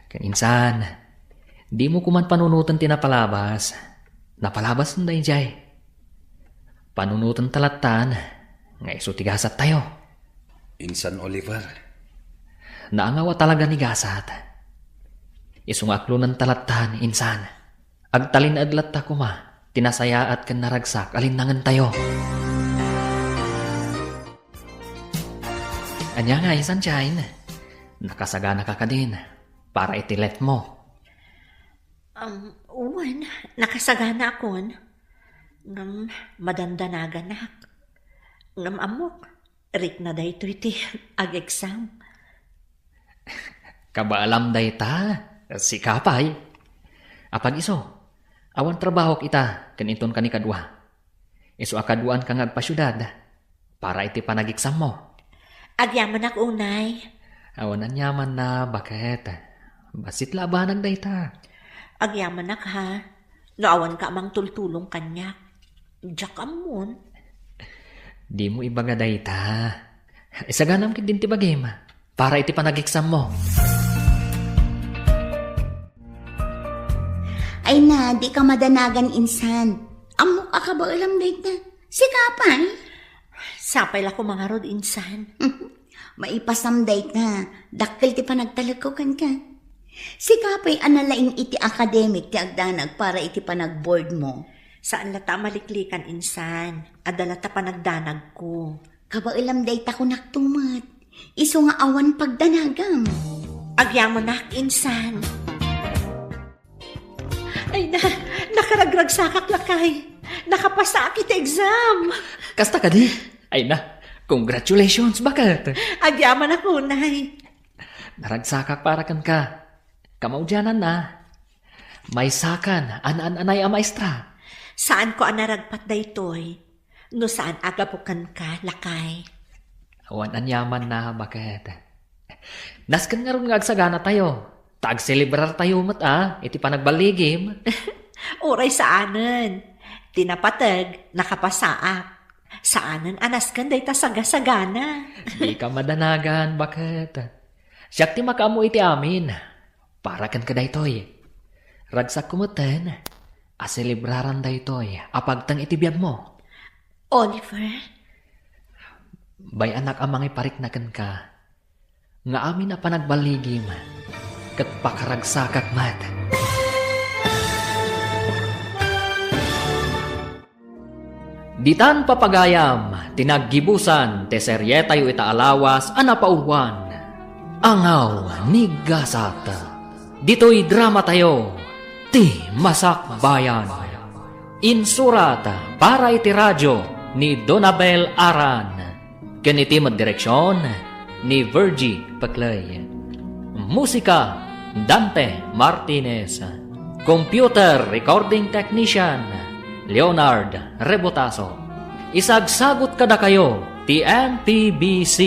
Kan insan, di mo kuman panunutan tinapalabas. Napalabas nun dahi jay. Panunutan talatan, nga iso tigasat tayo. Insan Oliver. Naangawa talaga ni gasat. Isong aklo ng talatan, insan. Agtalin adlat ta kuma. Tinasaya at kan naragsak, alinangan tayo. Anya nga, Sunshine. Nakasagana ka din para itilet mo. Uwan, nakasagana akon. Ngam madandanagan nak. Ngam amok, rik na dayto iti ag-exam. Kabaalam day ta, si Kapay. Apag iso, awan trabaho kita, kaniton ka ni kadwa. Iso akaduan ka ngagpasyudad, para iti panag-exam mo. Agyaman ak unay. Awan anyaman na, bakit? Basit labanag day ta. Agyaman ak ha. Naawan ka amang tultulong kanya. Diyak amon. Di mo ibaga day ta. Isaganam kit din ti bagay ma, para iti panag-exam mo. Ay na, di ka madanagan insan. Amok ka ba alam dahit na? Si Kapay. Sapay la ko mga rod insan. Maipasam dahit na. Dakkel ti panagtalagkukan ka. Si Kapay analaing iti academic ti agdanag para iti panag-board mo. Saan lata maliklikan insan? Adalata panagdanag ko. Kabailam dahit ako naktumat. Iso nga awan pagdanagam. Agyaman nak insan. Ay na, nakaragrag sakak lakay. Nakapasa akit exam. Kasta ka di? Ay na, congratulations, bakit? Agyaman ako, nay. Naragsakak para kan ka. Kamaudyanan na. May sakan, anay a maestra. Saan ko anaragpat daytoy? No saan agapukan ka, lakay? Awan anyaman na, bakit? Naskan nga ron nga agsagana tayo. Tag-celebrar tayo iti panagbaligim. Oray saanan. Tinapatag, nakapasaak. Saanan anaskan day ta sagasagana. Di ka madanagan, bakit? Siyak ti makaamo iti amin. Para kan ka daytoy. Ragsak kumuten. Aselebraran daytoy. Apagtang iti biyag mo. Oliver? Bay anak amang iparik na kan ka. Nga amin na panagbaligim. Kat pakaragsakak mat. Ditan papagayam, tinaggibusan, te serye tayo itaalawas, anapauwan. Angaw ni Gasata. Dito'y drama tayo, ti Masak Bayan. Insurata para iti radyo ni Donabel Aran. Ganiti direksyon ni Virgie Paclay. Musika, Dante Martinez. Computer Recording Technician, Leonard Rebotaso. Isagsagot kada kayo, ti MPBC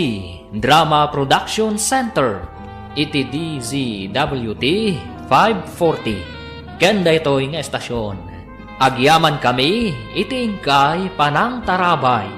Drama Production Center, iti DZWT 540. Kenda ito'y nga estasyon. Agyaman kami, iti ingkay panang tarabay.